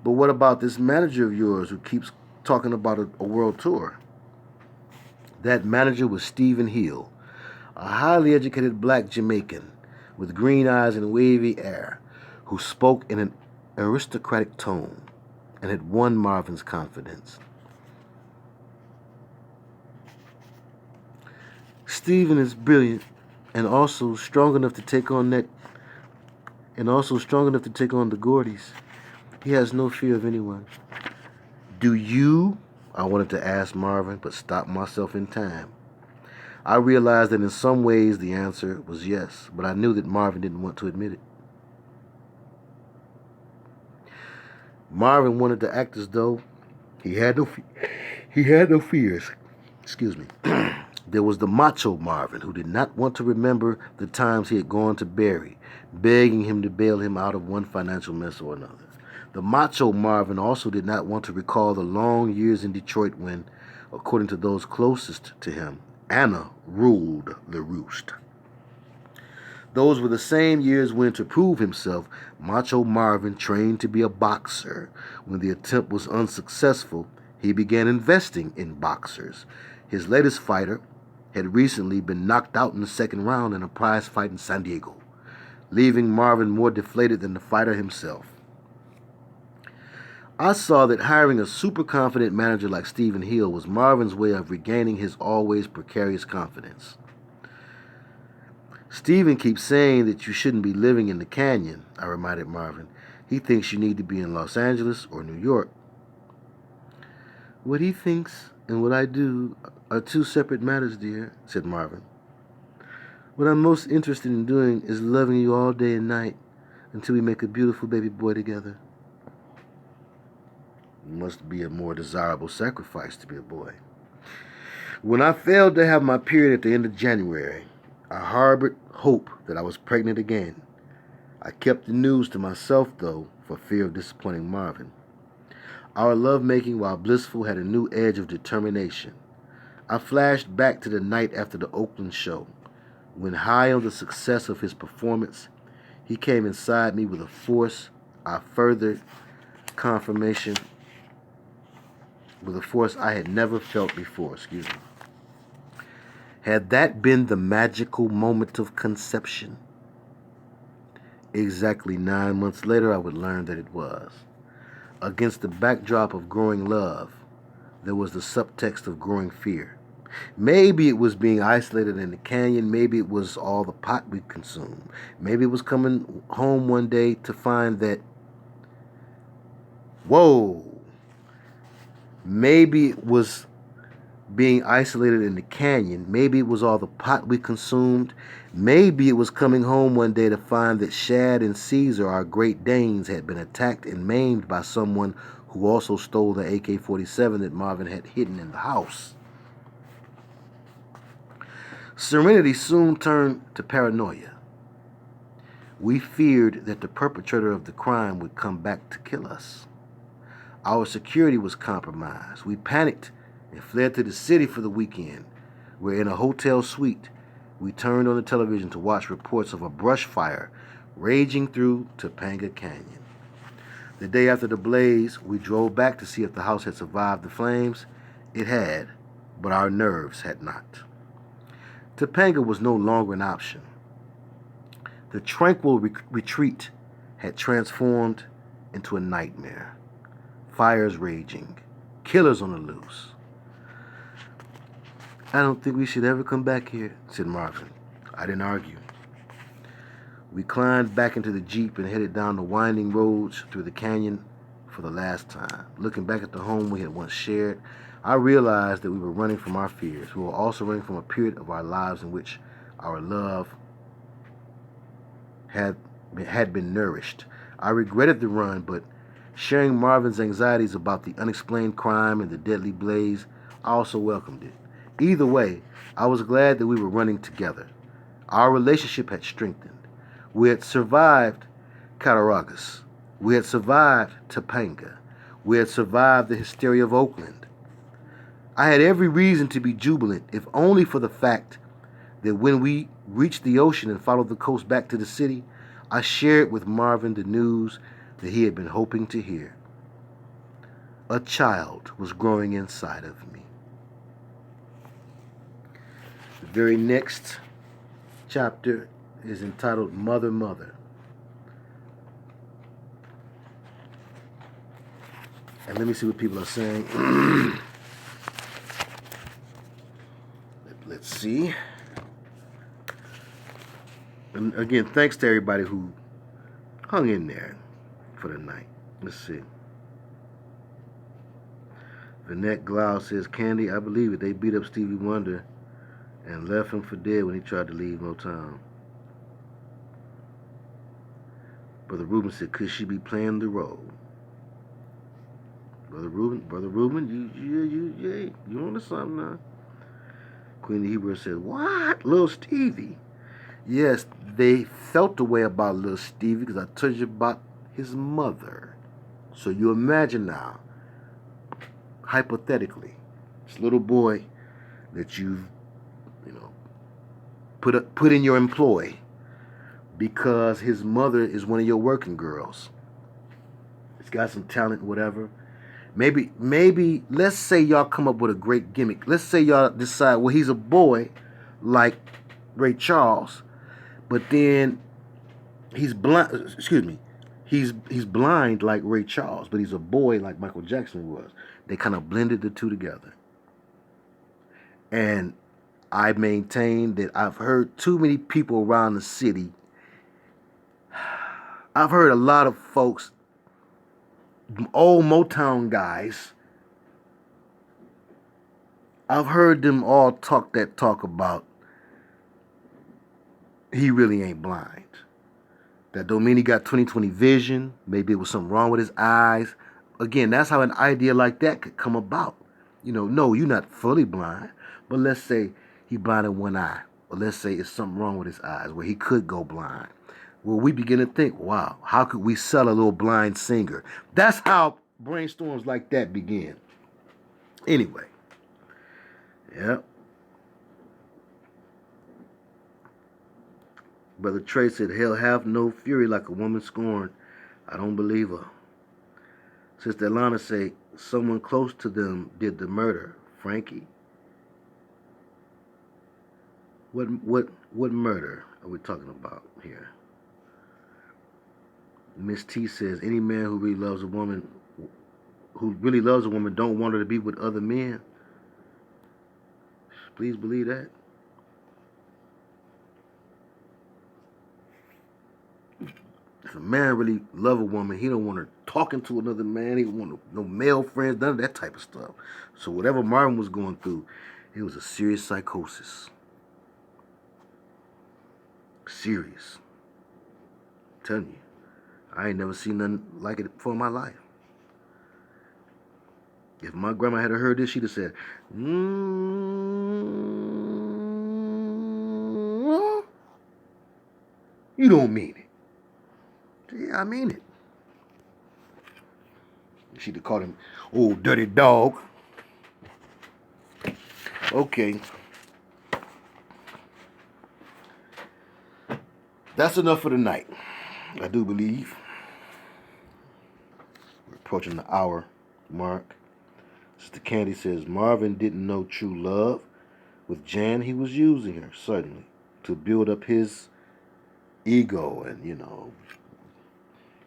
But what about this manager of yours who keeps talking about a world tour? That manager was Stephen Hill, a highly educated black Jamaican with green eyes and wavy hair, who spoke in an aristocratic tone and had won Marvin's confidence. Stephen is brilliant and also strong enough to take on the Gordys. He has no fear of anyone. Do you? I wanted to ask Marvin, but stopped myself in time. I realized that in some ways the answer was yes, but I knew that Marvin didn't want to admit it. Marvin wanted to act as though he had no fears. Excuse me. There was the macho Marvin, who did not want to remember the times he had gone to Barry, begging him to bail him out of one financial mess or another. The macho Marvin also did not want to recall the long years in Detroit when, according to those closest to him, Anna ruled the roost. Those were the same years when, to prove himself, macho Marvin trained to be a boxer. When the attempt was unsuccessful, he began investing in boxers. His latest fighter had recently been knocked out in the second round in a prize fight in San Diego, leaving Marvin more deflated than the fighter himself. I saw that hiring a super confident manager like Stephen Hill was Marvin's way of regaining his always precarious confidence. Stephen keeps saying that you shouldn't be living in the canyon, I reminded Marvin. He thinks you need to be in Los Angeles or New York. What he thinks and what I do are 2 separate matters, dear, said Marvin. What I'm most interested in doing is loving you all day and night until we make a beautiful baby boy together. It must be a more desirable sacrifice to be a boy. When I failed to have my period at the end of January, I harbored hope that I was pregnant again. I kept the news to myself, though, for fear of disappointing Marvin. Our lovemaking, while blissful, had a new edge of determination. I flashed back to the night after the Oakland show, when, high on the success of his performance, he came inside me with a force I further confirmation with a force I had never felt before. Had that been the magical moment of conception? Exactly 9 months later, I would learn that it was. Against the backdrop of growing love, there was the subtext of growing fear. Maybe it was being isolated in the canyon. Maybe it was all the pot we consumed. Maybe it was coming home one day to find that, whoa. Maybe it was being isolated in the canyon. Maybe it was all the pot we consumed. Maybe it was coming home one day to find that Shad and Caesar, our Great Danes, had been attacked and maimed by someone who also stole the AK-47 that Marvin had hidden in the house. Serenity soon turned to paranoia. We feared that the perpetrator of the crime would come back to kill us. Our security was compromised. We panicked and fled to the city for the weekend, where in a hotel suite, we turned on the television to watch reports of a brush fire raging through Topanga Canyon. The day after the blaze, we drove back to see if the house had survived the flames. It had, but our nerves had not. Topanga was no longer an option. The tranquil retreat had transformed into a nightmare. Fires raging, killers on the loose. I don't think we should ever come back here, said Marvin. I didn't argue. We climbed back into the Jeep and headed down the winding roads through the canyon for the last time. Looking back at the home we had once shared, I realized that we were running from our fears. We were also running from a period of our lives in which our love had been nourished. I regretted the run, but sharing Marvin's anxieties about the unexplained crime and the deadly blaze, I also welcomed it. Either way, I was glad that we were running together. Our relationship had strengthened. We had survived Cattaraugus. We had survived Topanga. We had survived the hysteria of Oakland. I had every reason to be jubilant, if only for the fact that when we reached the ocean and followed the coast back to the city, I shared with Marvin the news that he had been hoping to hear. A child was growing inside of me. The very next chapter is entitled Mother, Mother. And let me see what people are saying. Let's see. And again, thanks to everybody who hung in there for the night. Let's see. Vinette Glau says, Candy, I believe it. They beat up Stevie Wonder and left him for dead when he tried to leave Motown. Brother Ruben said, could she be playing the role? Brother Ruben, you on to something now? Queen of Hebrew said, what? Little Stevie? Yes, they felt the way about little Stevie because I told you about his mother. So you imagine now, hypothetically, this little boy that you've, put in your employ because his mother is one of your working girls. He's got some talent, whatever. Maybe, let's say y'all come up with a great gimmick. Let's say y'all decide, well, he's a boy like Ray Charles, but then he's blind. He's blind like Ray Charles, but he's a boy like Michael Jackson was. They kind of blended the two together. And I maintain that I've heard too many people around the city. I've heard a lot of folks, old Motown guys, I've heard them all talk that talk about he really ain't blind. That don't mean he got 20/20 vision. Maybe it was something wrong with his eyes. Again, that's how an idea like that could come about. No, you're not fully blind. But let's say he blind in one eye. Or let's say it's something wrong with his eyes where he could go blind. Well, we begin to think, wow, how could we sell a little blind singer? That's how brainstorms like that begin. Anyway. Yep. Brother Trey said, hell, have no fury like a woman scorned. I don't believe her. Sister Alana say someone close to them did the murder. Frankie? What murder are we talking about here? Miss T says any man who really loves a woman don't want her to be with other men. Please believe that. If a man really love a woman, he don't want her talking to another man. He don't want no male friends, none of that type of stuff. So whatever Marvin was going through, it was a serious psychosis. Serious. I'm telling you, I ain't never seen nothing like it before in my life. If my grandma had heard this, she'd have said, you don't mean it. Yeah, I mean it. She'd have called him, oh, dirty dog. Okay. That's enough for tonight, I do believe. We're approaching the hour mark. Sister Candy says, Marvin didn't know true love. With Jan, he was using her, certainly, to build up his ego and,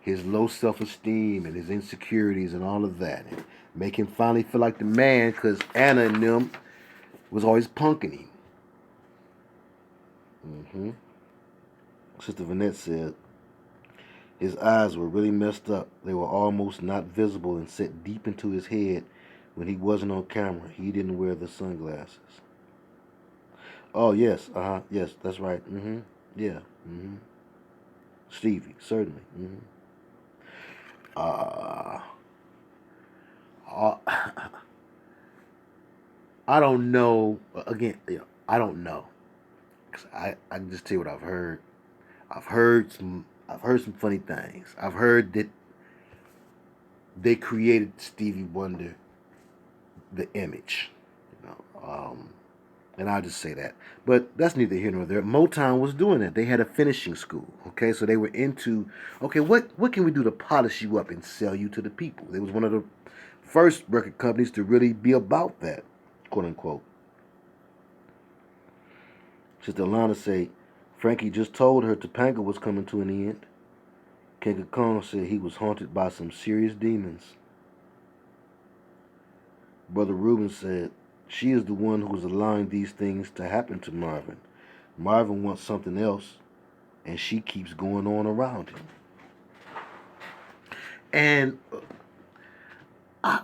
his low self-esteem and his insecurities and all of that. And make him finally feel like the man because Anna and them was always punking him. Sister Vanette said, his eyes were really messed up. They were almost not visible and set deep into his head when he wasn't on camera. He didn't wear the sunglasses. Oh, yes. Yes, that's right. Yeah. Stevie, certainly. I don't know. Again, I don't know. 'Cause I can just tell you what I've heard. I've heard some funny things. I've heard that they created Stevie Wonder, the image, and I'll just say that. But that's neither here nor there. Motown was doing that. They had a finishing school, okay? So they were into, okay, what can we do to polish you up and sell you to the people? It was one of the first record companies to really be about that, quote unquote. Sister Alana say, Frankie just told her Topanga was coming to an end. King Kong said he was haunted by some serious demons. Brother Reuben said, she is the one who is allowing these things to happen to Marvin. Marvin wants something else, and she keeps going on around him. And I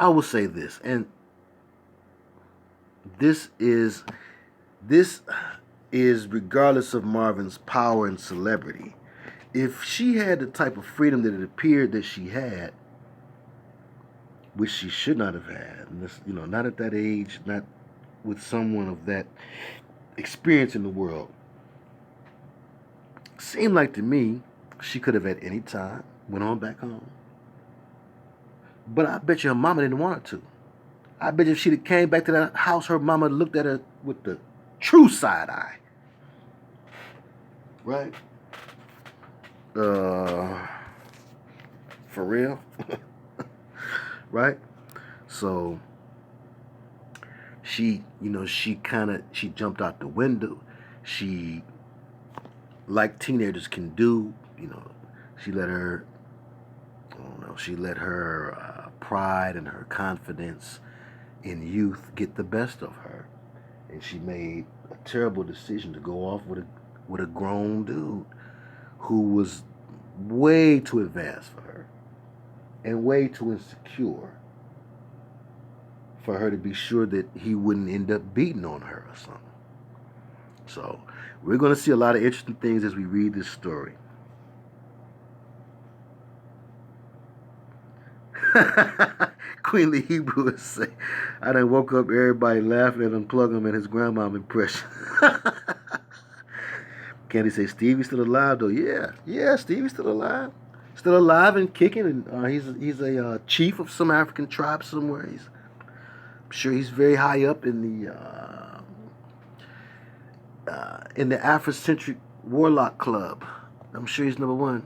will say this, and this is regardless of Marvin's power and celebrity. If she had the type of freedom that it appeared that she had, which she should not have had, not at that age, not with someone of that experience in the world. Seemed like to me she could have at any time went on back home. But I bet you her mama didn't want her to. I bet you if she'd have came back to that house, her mama looked at her with the true side eye. Right? For real? Right? So she jumped out the window. She, like teenagers can do, she let her pride and her confidence in youth get the best of her, and she made a terrible decision to go off with a grown dude who was way too advanced for her and way too insecure for her to be sure that he wouldn't end up beating on her or something. So we're going to see a lot of interesting things as we read this story. Queenly Hebrew would say, I done woke up everybody laughing at Unplug him and his grandmom impression. Candy say, Stevie's still alive though? Yeah, Stevie's still alive. Still alive and kicking, and he's a chief of some African tribe somewhere. I'm sure he's very high up in the Afrocentric Warlock Club. I'm sure he's number one.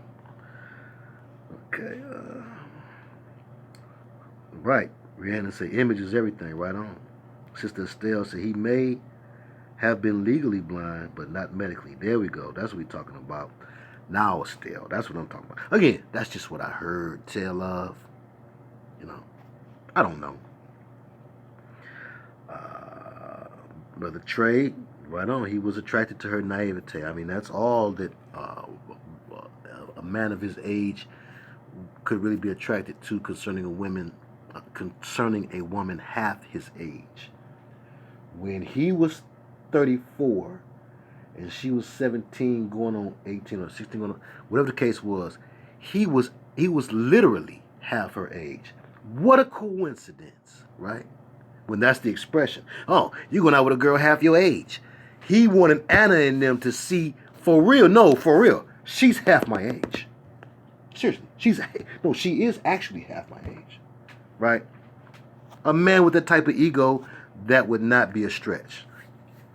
Okay. Right. Rihanna said image is everything. Right on. Sister Estelle said he may have been legally blind, but not medically. There we go. That's what we're talking about. Now, Estelle. That's what I'm talking about. Again, that's just what I heard tell of. You know, I don't know. Brother Trey, right on. He was attracted to her naivete. I mean, that's all that a man of his age could really be attracted to concerning concerning a woman half his age. When he was 34 and she was 17 going on 18 or 16 going on, whatever the case was, he was literally half her age. What a coincidence, right? When that's the expression. Oh, you're going out with a girl half your age. He wanted Anna and them to see for real. No, for real. She's half my age. Seriously, she is actually half my age, right? A man with that type of ego, that would not be a stretch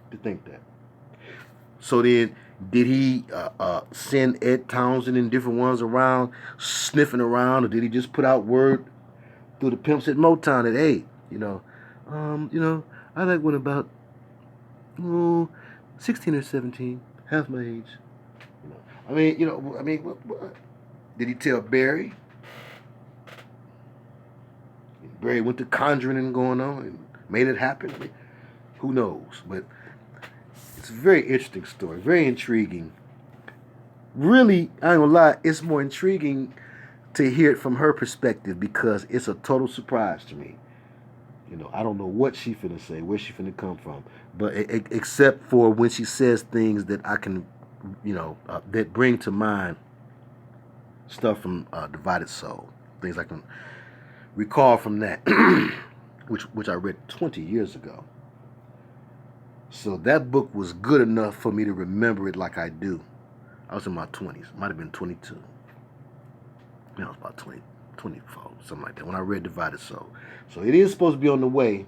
to think that. So then, did he send Ed Townsend and different ones around sniffing around, or did he just put out word through the pimps at Motown that, hey, I like one about 16 or 17, half my age. What? Did he tell Barry? Barry went to conjuring and going on and made it happen. I mean, who knows? But it's a very interesting story, very intriguing. Really, I ain't gonna lie, it's more intriguing to hear it from her perspective because it's a total surprise to me. I don't know what she finna say, where she finna come from, but except for when she says things that I can, that bring to mind stuff from Divided Soul, things I can recall from that, which I read 20 years ago. So that book was good enough for me to remember it like I do. I was in my 20s, might have been 22. I was about 20, 24, something like that, when I read Divided Soul. So it is supposed to be on the way.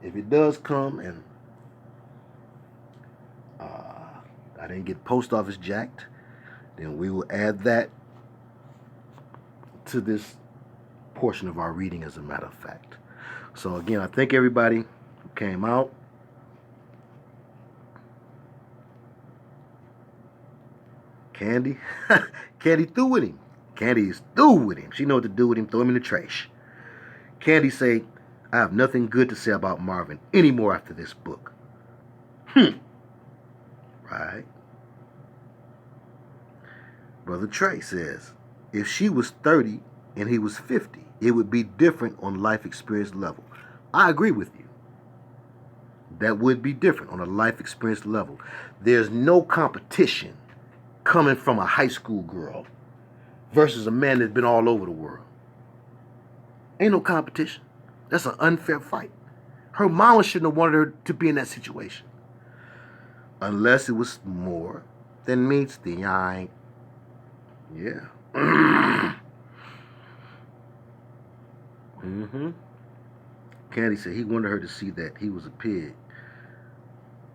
If it does come and I didn't get post office jacked, then we will add that to this portion of our reading, as a matter of fact. So again, I thank everybody who came out. Candy, Candy threw with him. Candy is through with him. She know what to do with him. Throw him in the trash. Candy say, I have nothing good to say about Marvin anymore after this book. Right. Brother Trey says, if she was 30 and he was 50, it would be different on life experience level. I agree with you. That would be different on a life experience level. There's no competition coming from a high school girl versus a man that's been all over the world. Ain't no competition. That's an unfair fight. Her mama shouldn't have wanted her to be in that situation. Unless it was more than meets the eye. Yeah. Candy said he wanted her to see that he was a pig.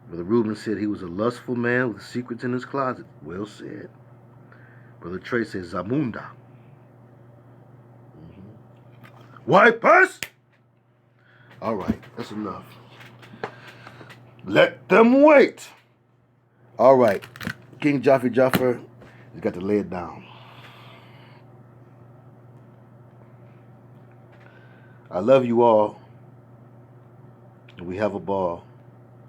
Brother Reuben said he was a lustful man with secrets in his closet. Well said. Brother Trey says Zamunda. White purse? All right, that's enough. Let them wait. All right, King Jaffer, he's got to lay it down. I love you all, and we have a ball.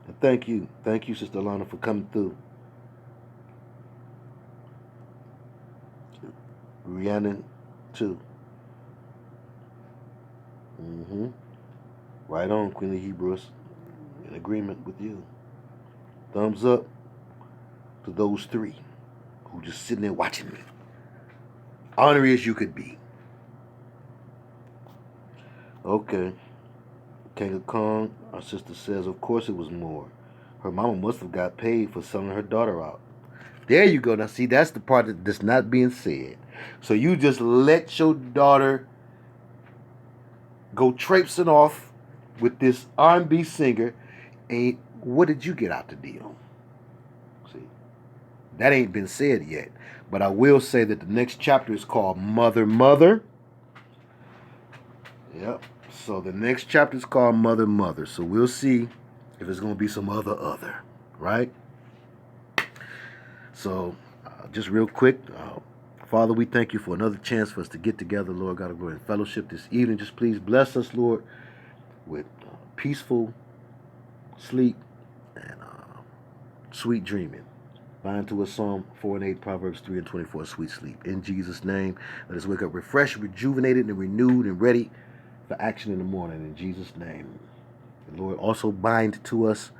And thank you, Sister Lana, for coming through. Rhiannon, too. Right on, Queen of Hebrews. In agreement with you. Thumbs up to those three who just sitting there watching me. Honorary as you could be. Okay. King of Kong, our sister says, of course it was more. Her mama must have got paid for selling her daughter out. There you go. Now see, that's the part that's not being said. So you just let your daughter go traipsing off with this R&B singer, and what did you get out the deal? See, that ain't been said yet. But I will say that the next chapter is called Mother, Mother. Yep. So the next chapter is called Mother Mother. So we'll see if it's going to be some other, right? So just real quick, Father, we thank you for another chance for us to get together, Lord God, in fellowship this evening. Just please bless us, Lord, with peaceful sleep and sweet dreaming. Bind to us Psalm 4 and 8, Proverbs 3 and 24, sweet sleep. In Jesus' name, let us wake up refreshed, rejuvenated, and renewed and ready for action in the morning. In Jesus' name. And Lord, also bind to us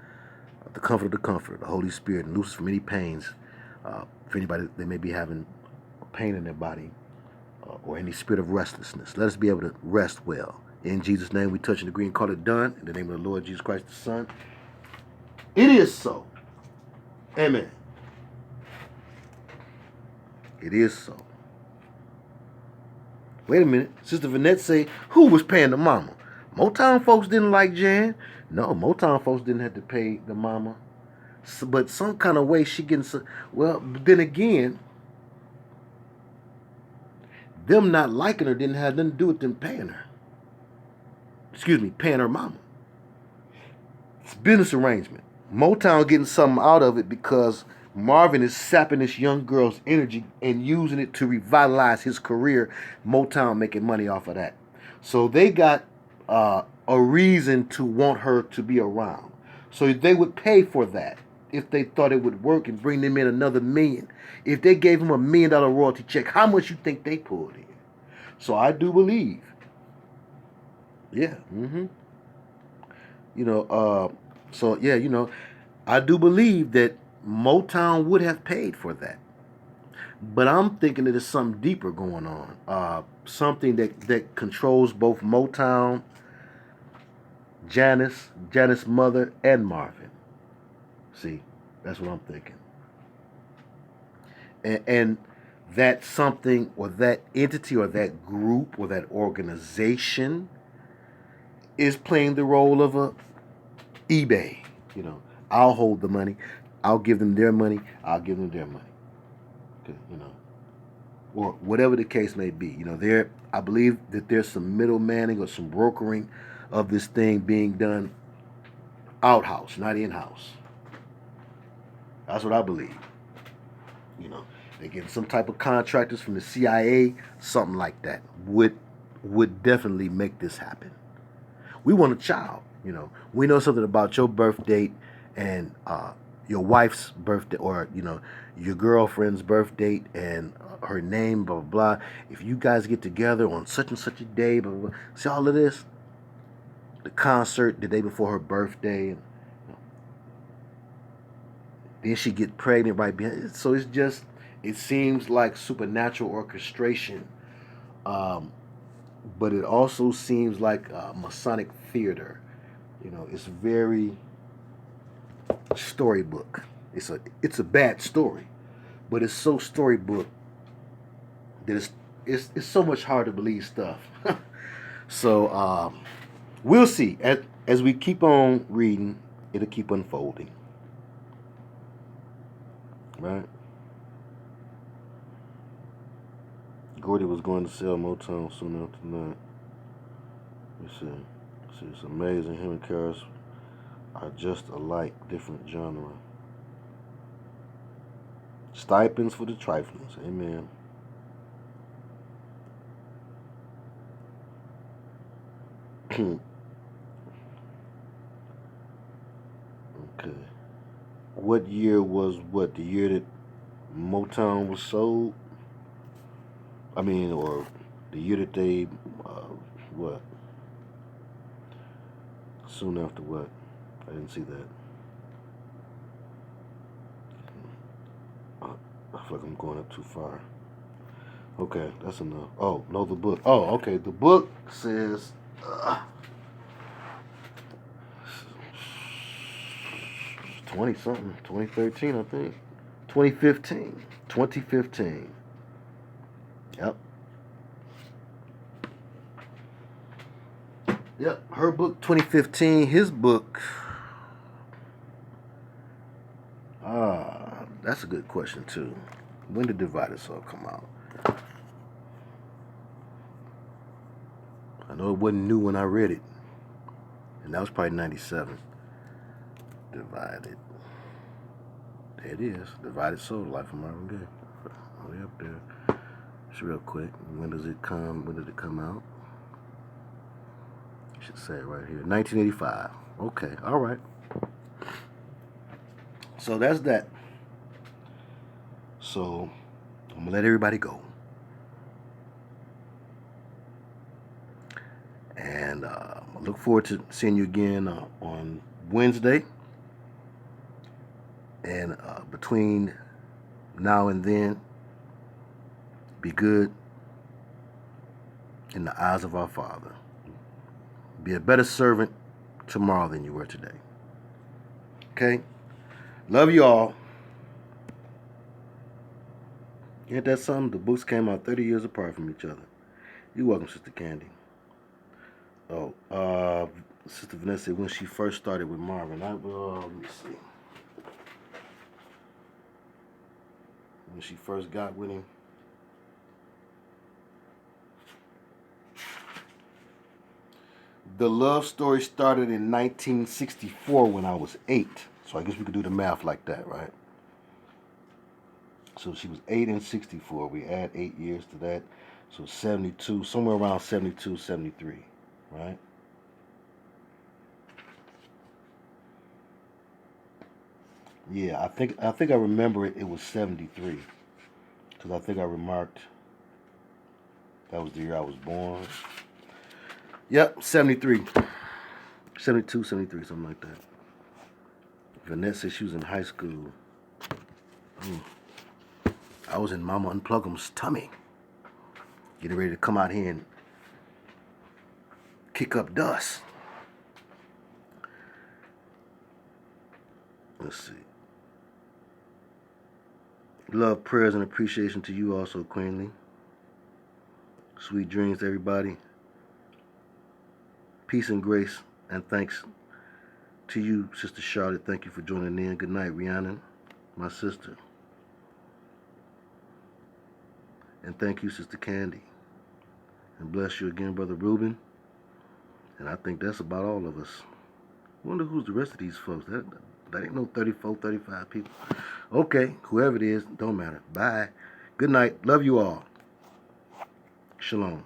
the Comforter, the Holy Spirit, and loose us from any pains. For anybody that may be having pain in their body or any spirit of restlessness, let us be able to rest well. In Jesus' name, we touch and agree and call it done. In the name of the Lord Jesus Christ, the Son. It is so. Amen. It is so. Wait a minute. Sister Vanette say, who was paying the mama? Motown folks didn't like Jan. No, Motown folks didn't have to pay the mama. So, but some kind of way she getting... Well, then again, them not liking her didn't have nothing to do with them paying her. Excuse me, paying her mama. It's a business arrangement. Motown getting something out of it because Marvin is sapping this young girl's energy and using it to revitalize his career. Motown making money off of that. So they got a reason to want her to be around. So they would pay for that if they thought it would work and bring them in another million. If they gave him $1 million royalty check, how much you think they pulled in? So I do believe. Yeah. I do believe that Motown would have paid for that. But I'm thinking that there's something deeper going on. Something that controls both Motown, Janice mother, and Marvin. See, that's what I'm thinking. And that something or that entity or that group or that organization is playing the role of a eBay. I'll hold the money. I'll give them their money. I'll give them their money. Or whatever the case may be. I believe that there's some middlemaning or some brokering of this thing being done outhouse, not in-house. That's what I believe. They get some type of contractors from the CIA, something like that would definitely make this happen. We want a child. We know something about your birth date and your wife's birthday, or your girlfriend's birth date and her name, blah blah blah. If you guys get together on such and such a day, blah blah blah. See all of this. The concert the day before her birthday, and then she get pregnant right behind. So it seems like supernatural orchestration, but it also seems like Masonic theater. It's very storybook. It's a bad story, but it's so storybook that it's so much hard to believe stuff. So we'll see. As we keep on reading, it'll keep unfolding. Right? Gordy was going to sell Motown soon after that. Let's see. It's amazing. Him and Karis are just alike, different genre. Stipends for the triflings. Amen. Okay. What year was what? The year that Motown was sold? Or the year that they, what? Soon after what? I didn't see that. I feel like I'm going up too far. Okay, that's enough. Oh, no, the book. Oh, okay, the book says... 20-something, 2013, I think. 2015. Yep. Yep, her book 2015, his book. That's a good question too. When did Divided Soul come out? I know it wasn't new when I read it. And that was probably 97. Divided. There it is. Divided Soul, Life of Marvin Gaye. Way up there. Just real quick. When does it come? When did it come out? I should say it right here. 1985. Okay. All right. So that's that. So I'm going to let everybody go. And I look forward to seeing you again on Wednesday. And between now and then, be good in the eyes of our Father. Be a better servant tomorrow than you were today. Okay? Love you all. Ain't that something? The books came out 30 years apart from each other. You're welcome, Sister Candy. Oh, Sister Vanessa said when she first started with Marvin. Let me see. When she first got with him. The love story started in 1964 when I was 8. So I guess we could do the math like that, right? So she was 8 in 64. We add 8 years to that. So 72, somewhere around 72, 73, right? Yeah, I think I remember it was 73. Because I think I remarked that was the year I was born. Yep, 73. 72, 73, something like that. Vanessa said she was in high school. I was in Mama Unplug'em's tummy. Getting ready to come out here and kick up dust. Let's see. Love, prayers, and appreciation to you also, Queenly. Sweet dreams to everybody. Peace and grace, and thanks to you, Sister Charlotte. Thank you for joining in. Good night, Rhiannon, my sister. And thank you, Sister Candy. And bless you again, Brother Reuben. And I think that's about all of us. I wonder who's the rest of these folks. That ain't no 34, 35 people. Okay, whoever it is, don't matter. Bye. Good night. Love you all. Shalom.